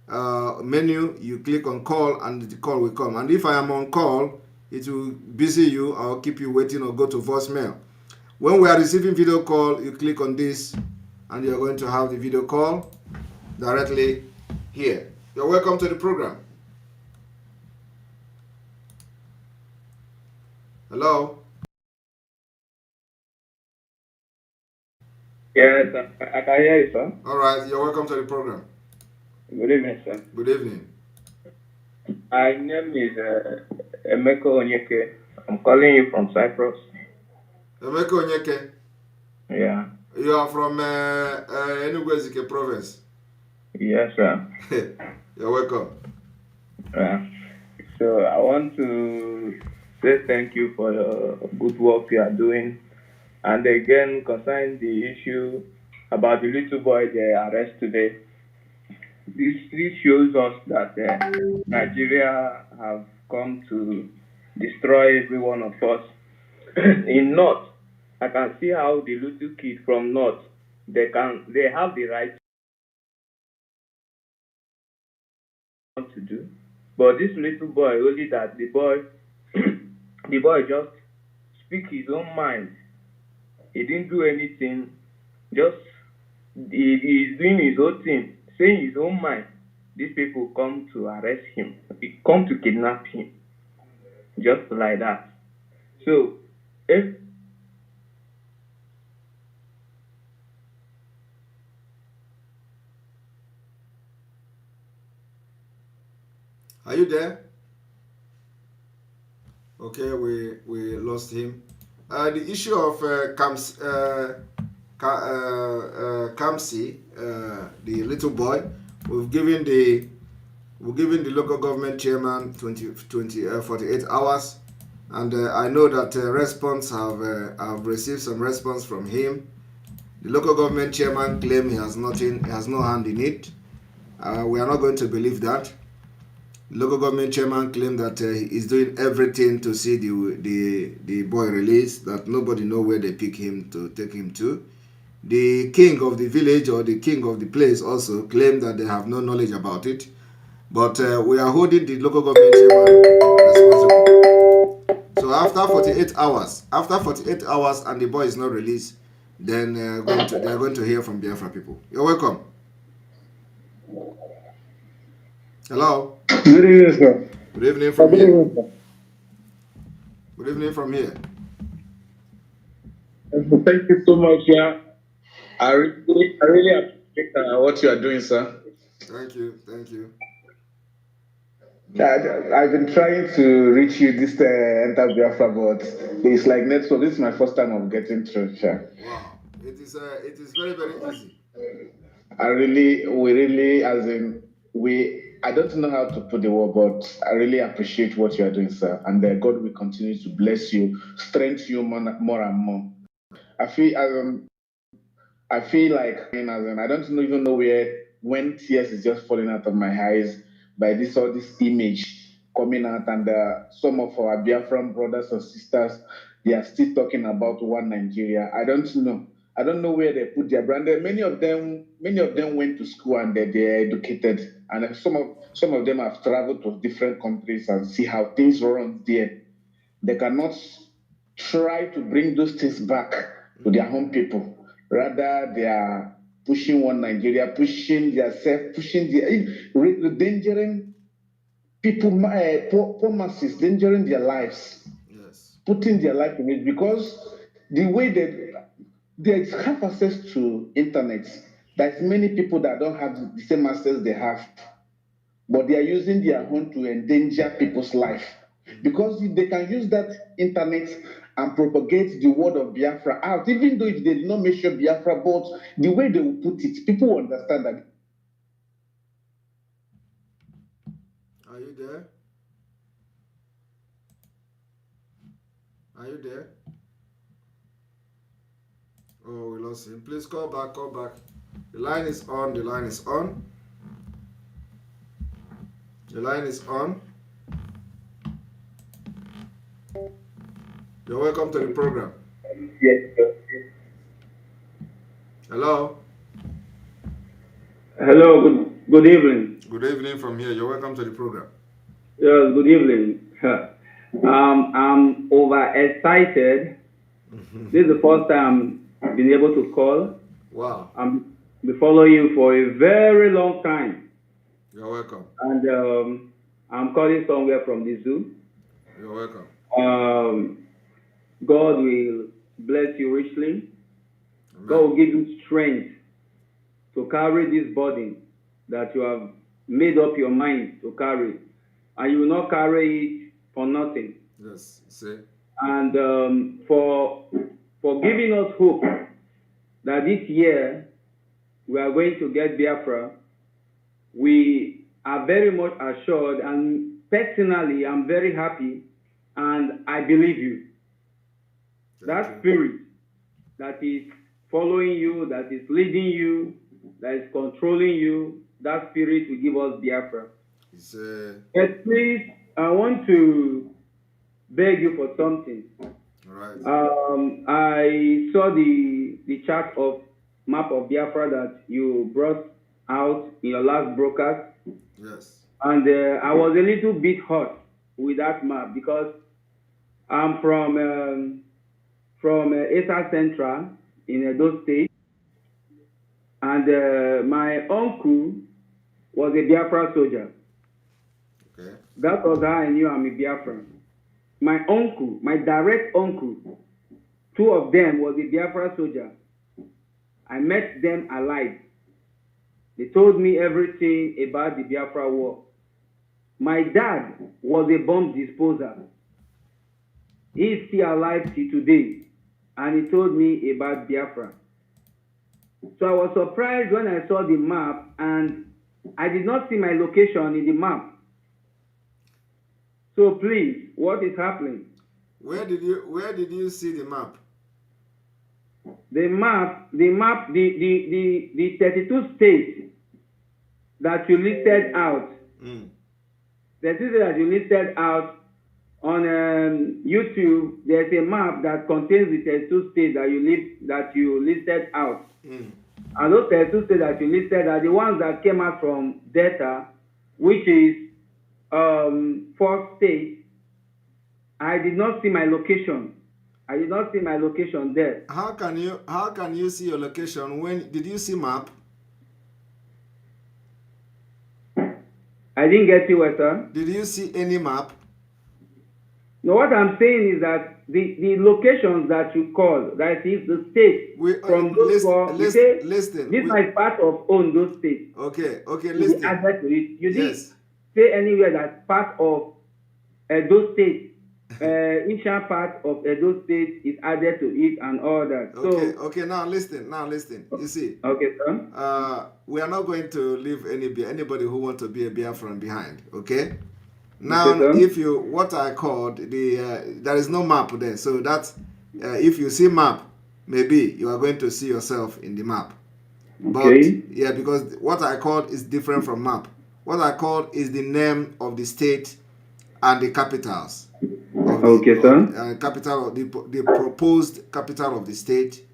menu. You click on call, and the call will come. And if I am on call, it will busy you or keep you waiting or go to voicemail. When we are receiving video call, you click on this, and you're going to have the video call directly here. You're welcome to the program. Hello? Yes, I can hear you, sir. All right, you're welcome to the program. Good evening, sir. Good evening. My name is Emeka Onyeke. I'm calling you from Cyprus. Emeka Onyeke? Yeah. You are from Enugu province? Yes, sir. You're welcome. Yeah. So I want to say thank you for your good work you are doing. And again, concerning the issue about the little boy they arrested today, this shows us that Nigeria have come to destroy every one of us. In North, I can see how the little kid from North, they have the right to do. But this little boy, only that the boy just speak his own mind. He didn't do anything, just he's doing his own thing, saying his own mind. These people come to arrest him, come to kidnap him, just like that. So, if Are you there? Okay, we lost him. The issue of Kamsi, the little boy, we've given the local government chairman 48 hours, and I know that I've received some response from him. The local government chairman claims he has no hand in it. We are not going to believe that. The local government chairman claimed that he is doing everything to see the boy released, that nobody know where they pick him to take him to. The king of the village or the king of the place also claimed that they have no knowledge about it. But we are holding the local government chairman responsible. So after 48 hours and the boy is not released, then they are going to hear from Biafra people. You're welcome. Hello. Good evening, sir. Good evening from here. Good evening from here. Thank you so much, yeah. I really appreciate what you are doing, sir. Thank you. I've been trying to reach you this Enter Biafra, but it's like network. This is my first time of getting through, sir. Wow, it is very, very easy. I don't know how to put the word, but I really appreciate what you are doing, sir. And God will continue to bless you, strengthen you more and more. I feel like I don't even know when tears is just falling out of my eyes by this image coming out, and some of our Biafran brothers and sisters, they are still talking about one Nigeria. I don't know where they put their brand. Many of them went to school and they're educated, and some of them have traveled to different countries and see how things run there. They cannot try to bring those things back to their home people. Rather, they are pushing one Nigeria, pushing endangering people, poor masses, endangering their lives, putting their life in it, because the way they have access to internet, there's many people that don't have the same access they have, but they are using their own to endanger people's life. because they can use that internet and propagate the word of Biafra out, even though if they did not mention Biafra, but the way they will put it, people will understand that. Are you there? Are you there? Oh, we lost him. Please call back, call back. The line is on, the line is on. The line is on. You're welcome to the program. Yes, sir. Hello? Hello, good evening. Good evening from here. You're welcome to the program. Yes, good evening. I'm overexcited. This is the first time I've been able to call. Wow. I'm been following you for a very long time. You're welcome. And I'm calling somewhere from the zoo. You're welcome. God will bless you richly. Amen. God will give you strength to carry this burden that you have made up your mind to carry. And you will not carry it for nothing. Yes, see. And for giving us hope that this year we are going to get Biafra, we are very much assured, and personally I'm very happy, and I believe you. That spirit that is following you, that is leading you, that is controlling you, that spirit will give us Biafra. But please, I want to beg you for something. Right. I saw the chart of map of Biafra that you brought out in your last broadcast. Yes. And I was a little bit hot with that map because I'm from Esa Central in Edo State, and my uncle was a Biafra soldier. Okay. That was how I knew I'm a Biafran. My uncle, my direct uncle, two of them was a Biafra soldier. I met them alive. They told me everything about the Biafra war. My dad was a bomb disposer. He's still alive till today, and he told me about Biafra. So I was surprised when I saw the map, and I did not see my location in the map. So please, what is happening? Where did you see the map? The 32 states that you listed out. The 32 that you listed out on YouTube. There's a map that contains the 32 states that you listed out. And those 32 states that you listed are the ones that came out from data, which is 4 states. I did not see my location. I did not see my location there. How can you see your location? When did you see map? I didn't get you, sir. Did you see any map? No, what I'm saying is that the locations that you call, that is the state from those four, listen. This is part of Ondo State. Okay, listen. You didn't say anywhere that part of Edo State. Each part of Edo State is added to it and all that. Okay. Now listen. You see. Okay, sir. We are not going to leave anybody who wants to be a Biafran behind. Okay. Now, if you what I called there is no map there. So that if you see map, maybe you are going to see yourself in the map. Okay. But yeah, because what I called is different from map. What I called is the name of the state and the capitals. Capital of the proposed capital of the state,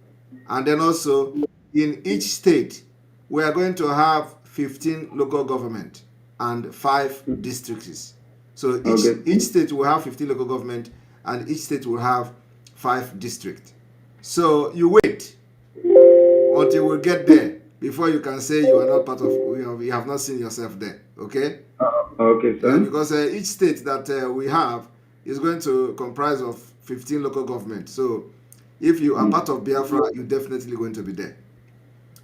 and then also in each state we are going to have 15 local government and 5 districts. So each state will have 15 local government and each state will have 5 districts. So you wait until we get there before you can say you are not part of. You have not seen yourself there. Okay. Okay, sir. Yeah, because each state that we have is going to comprise of 15 local government. So if you are part of Biafra, you're definitely going to be there.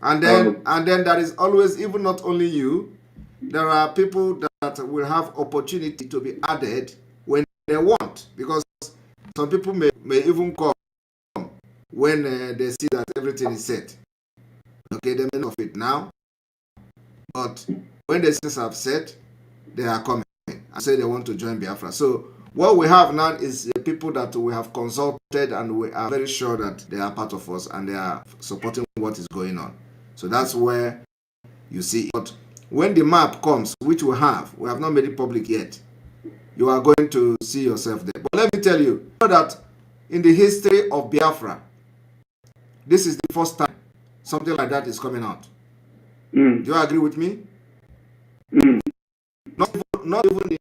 And then there is always, even not only you, there are people that will have opportunity to be added when they want, because some people may even come when they see that everything is set. Okay, they may not of it now, but when the things have set, they are coming and say they want to join Biafra. So what we have now is the people that we have consulted, and we are very sure that they are part of us and they are supporting what is going on. So that's where you see it. But when the map comes, which we have not made it public yet, you are going to see yourself there. But let me tell you, that in the history of Biafra, this is the first time something like that is coming out. Do you agree with me? Not even the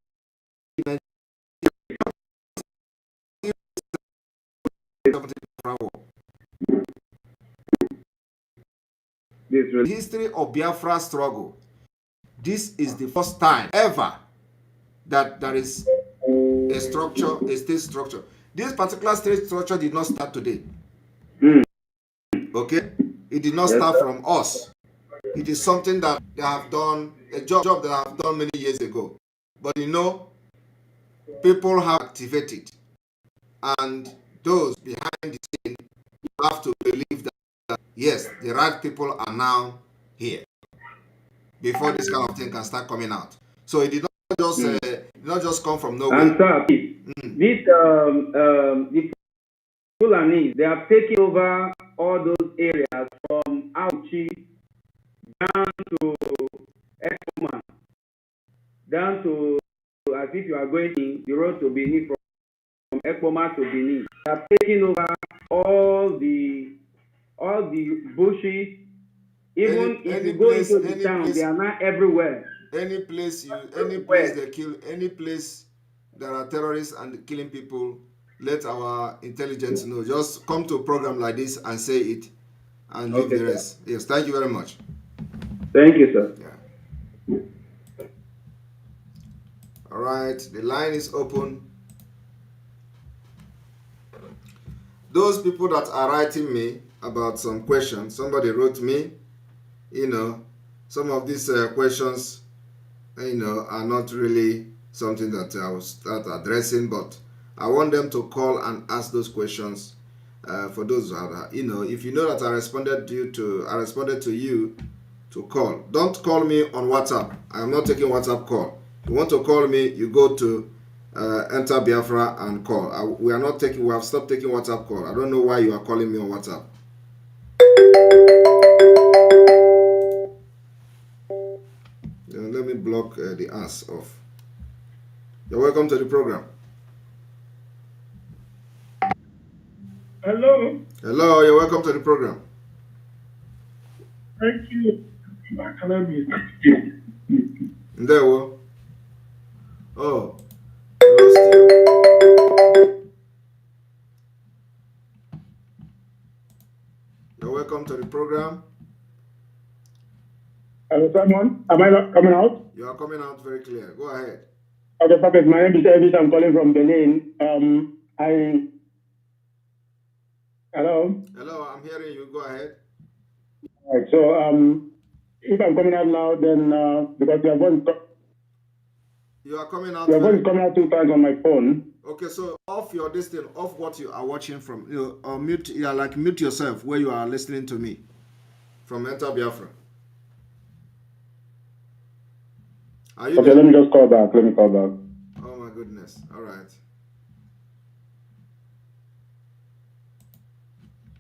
history of Biafra struggle. This is the first time ever that there is a structure, a state structure. This particular state structure did not start today. Okay? It did not start from us. It is something that they have done, a job they have done many years ago. But people have activated, and those behind the scene have to believe that yes, the right people are now here before this kind of thing can start coming out. So it did not just come from nowhere. And sir, this the Fulanis, they have taken over all those areas from Auchi down to Ekoma, down to, as if you are going in the road to Benin, from Ekoma to Benin. They have taken over all the bushes. Even if you go into the town, they are not everywhere. Any place they kill, any place there are terrorists and killing people, let our intelligence know. Just come to a program like this and say it, and leave the rest. Yes, thank you very much. Thank you, sir. Yeah. All right, the line is open. Those people that are writing me about some questions, somebody wrote me, some of these questions, are not really something that I will start addressing, but I want them to call and ask those questions. For those who are, if you know that I responded to you to call. Don't call me on WhatsApp. I am not taking WhatsApp call. If you want to call me, you go to enter Biafra and call. We have stopped taking WhatsApp call. I don't know why you are calling me on WhatsApp. Let me block the ass off. You're welcome to the program. Hello. Hello, you're welcome to the program. Thank you. There we Oh, lost you. You're welcome to the program. Hello, someone. Am I not coming out? You are coming out very clear. Go ahead. Okay, perfect. My name is Elvis. I'm calling from Benin. Hello. Hello, I'm hearing you. Go ahead. All right. So, if I'm coming out loud, then because your voice is coming out 2 times on my phone. Okay, so off your distance, off what you are watching from. Mute. Mute yourself where you are listening to me from Enter Biafra. Are you okay, there? let me just call back. Oh my goodness. All right.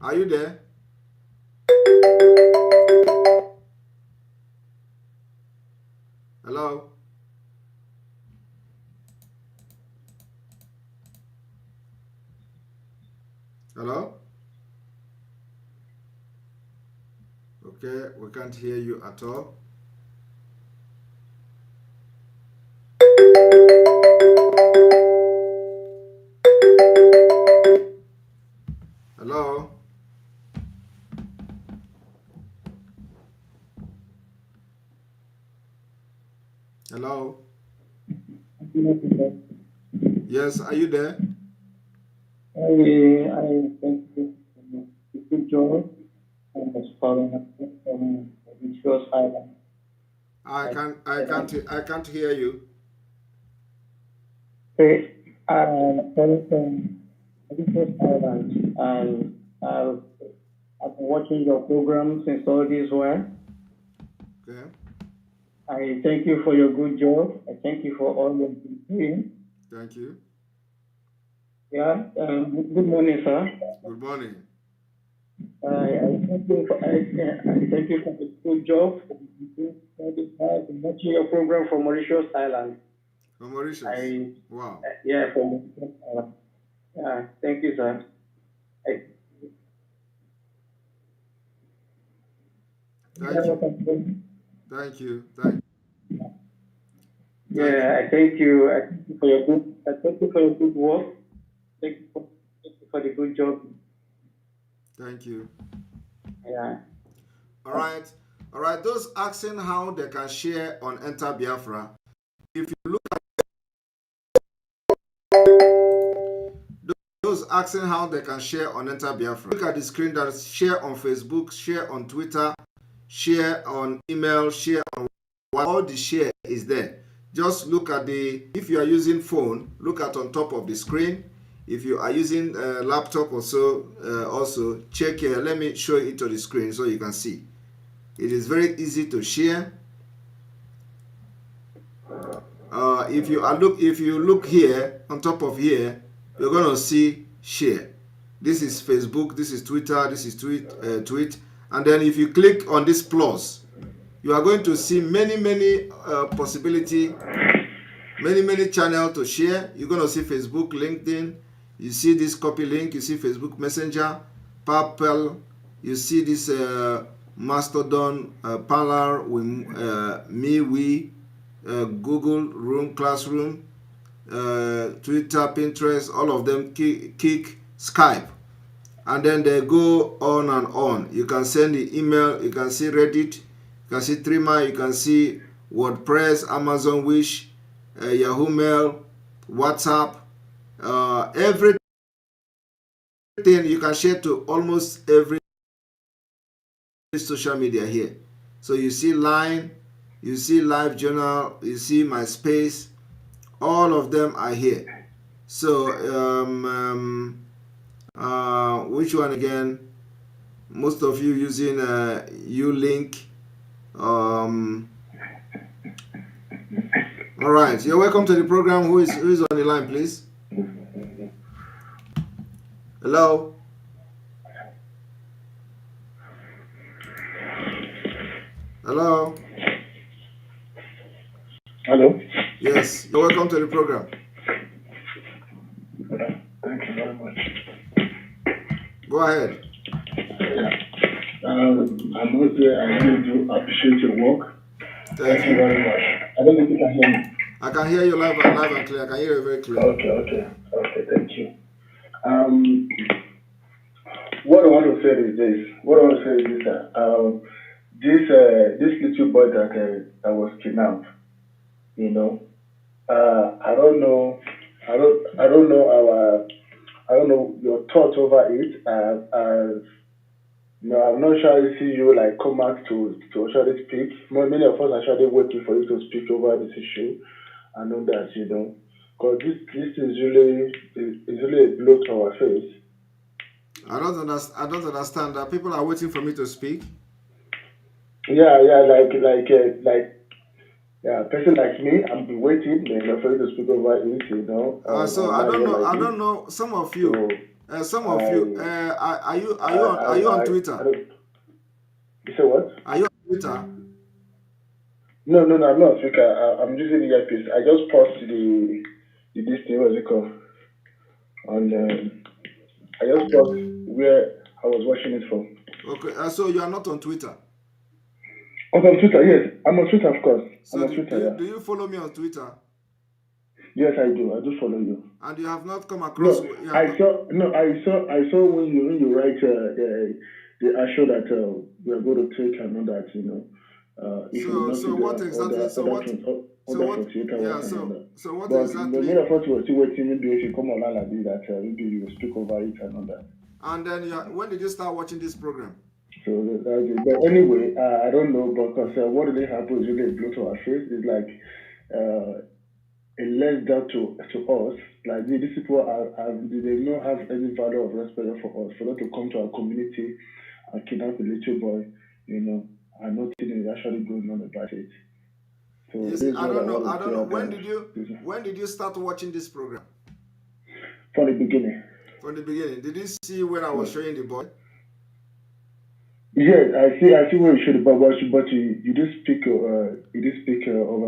Are you there? Hello? Hello? Okay, we can't hear you at all. Hello? Hello? Yes, are you there? I think it's good job. I was calling up from Richos Island. I can't hear you. Hey, Calling from Mauritius Island, and I've been watching your program since all this while. Okay. I thank you for your good job. I thank you for all you've been doing. Thank you. Yeah. Good morning, sir. Good morning. I thank you for the good job. I've been watching your program from Mauritius Island. From Mauritius. Wow. Yeah, from Mauritius Island. Yeah. Thank you, sir. Thank you. Thank you. Yeah, I thank you. I thank you for your good. I thank you for your good work. Thank you for the good job. Thank you. Yeah. All right. All right. Those asking how they can share on Enter Biafra, if you look at those asking how they can share on Enter Biafra, look at the screen that is share on Facebook, share on Twitter, share on email, share on all the share is there. Just look at if you are using phone, look at on top of the screen. If you are using a laptop or so, also check here. Let me show it to the screen so you can see. It is very easy to share. If you look here on top of here, you're gonna see share. This is Facebook, this is Twitter, this is tweet, and then if you click on this plus, you are going to see many possibility, many channels to share. You're gonna see Facebook, LinkedIn. You see this copy link. You see Facebook Messenger, PayPal. You see this Mastodon, Parler, MeWe, Google Room, Classroom, Twitter, Pinterest, all of them, Kik, Skype. And then they go on and on. You can send the email, you can see Reddit, you can see Trimmer, you can see WordPress, Amazon Wish, Yahoo Mail, WhatsApp, everything you can share to almost every social media here. So you see Line, you see Live Journal, you see MySpace, all of them are here. So which one again? Most of you using Ulink. All right, you're welcome to the program. Who is on the line, please? Hello. Hello. Hello. Yes, you're welcome to the program. Thank you very much. Go ahead. I must say I really do appreciate your work. Thank you very much. I don't think you can hear me. I can hear you live and clear. I can hear you very clear. Okay, thank you. What I want to say is this. This little boy that was kidnapped, I don't know your thoughts over it. I'm not sure if you like come back to actually speak. Many of us are actually waiting for you to speak over this issue. I know that, because this is really a blow to our face. I don't understand that people are waiting for me to speak. Yeah, a person like me, I'm be waiting for you to speak over it, So I don't know. Some of you, are you on Twitter? You say what? Are you on Twitter? No, I'm not on Twitter. I'm using the earpiece. I just paused this thing, what's it called? I just paused where I was watching it from. Okay, so you are not on Twitter? I'm on Twitter, yes. I'm on Twitter, of course. So I'm on Twitter, do you follow me on Twitter? Yes, I do. I do follow you. And you have not come across? I saw when you write the show that we are going to take and all that, So what exactly? Many of us were still waiting. Maybe if you come online like this, that maybe you speak over it and all that. And then when did you start watching this program? So that's it. But anyway, I don't know, because what really happens is really blow to our face. It's like less doubt to us. Like these people they don't have any value of respect for us. For them to come to our community and kidnap a little boy, and nothing is actually going on about it. So You this see, is I what don't I know. want I to don't say know. about When did you start watching this program? From the beginning. From the beginning. Did you see when I was showing the boy? Yes, I see where you should, but you do speak over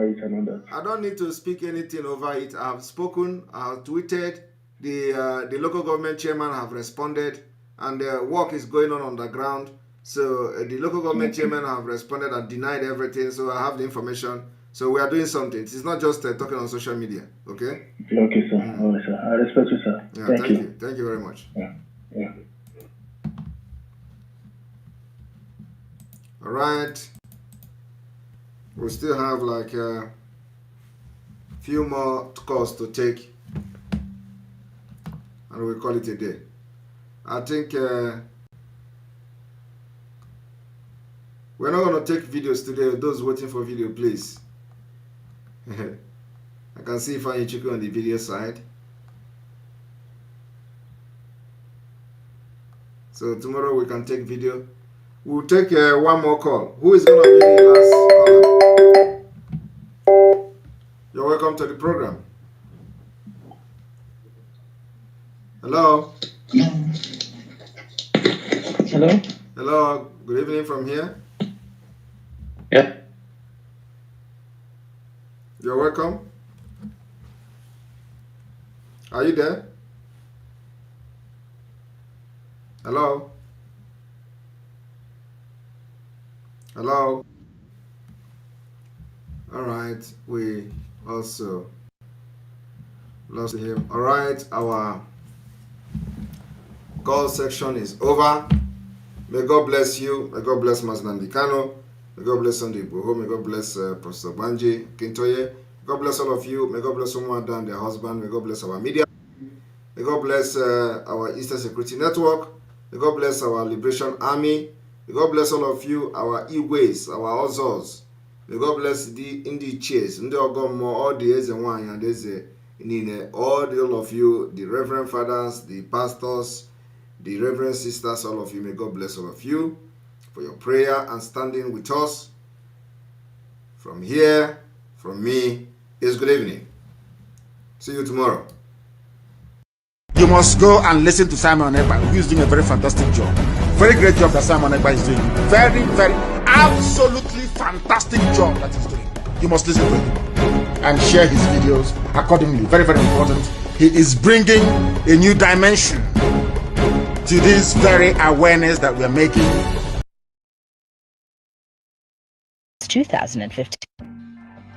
it and all that. I don't need to speak anything over it. I have spoken. I have tweeted. The local government chairman have responded, and work is going on the ground. So the local government chairman have responded and denied everything. So I have the information. So we are doing something. It's not just talking on social media. Okay. Okay, sir. All right, sir. I respect you, sir. Yeah. Thank you. Thank you very much. Yeah. All right. We still have like a few more calls to take, and we'll call it a day. I think we're not going to take videos today. Those waiting for video, please. I can see Fanny Chiku on the video side. So tomorrow we can take video. We'll take one more call. Who is going to be the last caller? You're welcome to the program. Hello. Hello. Hello. Good evening from here. Yeah. You're welcome. Are you there? Hello. Hello. All right. We also lost him. All right. Our call section is over. May God bless you. May God bless Nnamdi Kanu. May God bless Sunday Boho. May God bless Professor Banji Kintoye. May God bless all of you. May God bless someone and their husband. May God bless our media. May God bless our Eastern Security Network. May God bless our Liberation Army. May God bless all of you, our Igwes, our Ozos. May God bless the Indi Chase, Ndi Ogomo, all the Ezenwany and Eze, all of you, the Reverend Fathers, the Pastors, the Reverend Sisters, all of you. May God bless all of you for your prayer and standing with us. From here, from me, is good evening. See you tomorrow. You must go and listen to Simon Ekpa, who is doing a very fantastic job. Very great job that Simon Ekpa is doing. Very, very, absolutely fantastic job that he's doing. You must listen to him and share his videos accordingly. Very, very important. He is bringing a new dimension to this very awareness that we're making. 2015.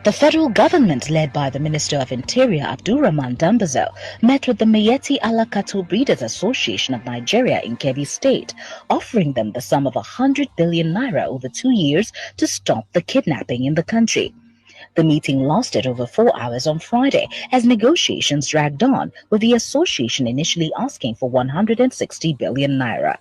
The federal government, led by the Minister of Interior Abdurrahman Dambazo, met with the Miyetti Allah Cattle Breeders Association of Nigeria in Kebbi State, offering them the sum of 100 billion naira over 2 years to stop the kidnapping in the country. The meeting lasted over 4 hours on Friday as negotiations dragged on, with the association initially asking for 160 billion naira.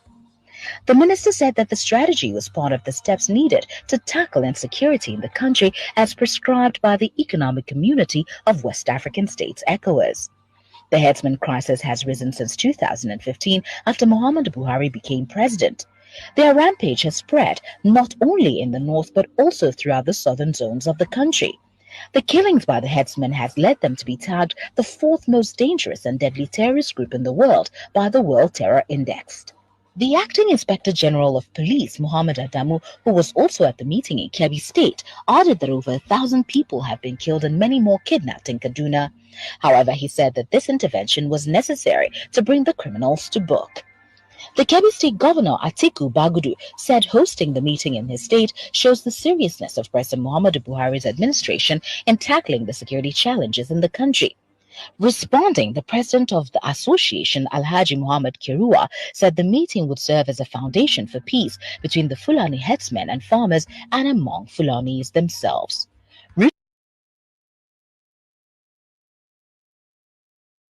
The minister said that the strategy was part of the steps needed to tackle insecurity in the country as prescribed by the Economic Community of West African States, ECOWAS. The headsman crisis has risen since 2015 after Muhammadu Buhari became president. Their rampage has spread not only in the north but also throughout the southern zones of the country. The killings by the headsmen has led them to be tagged the fourth most dangerous and deadly terrorist group in the world by the World Terror Index. The acting Inspector General of Police, Muhammad Adamu, who was also at the meeting in Kebbi State, added that over 1,000 people have been killed and many more kidnapped in Kaduna. However, he said that this intervention was necessary to bring the criminals to book. The Kebbi State Governor, Atiku Bagudu, said hosting the meeting in his state shows the seriousness of President Muhammadu Buhari's administration in tackling the security challenges in the country. Responding, the president of the association, Alhaji Muhammad Kirua, said the meeting would serve as a foundation for peace between the Fulani headsmen and farmers and among Fulanis themselves.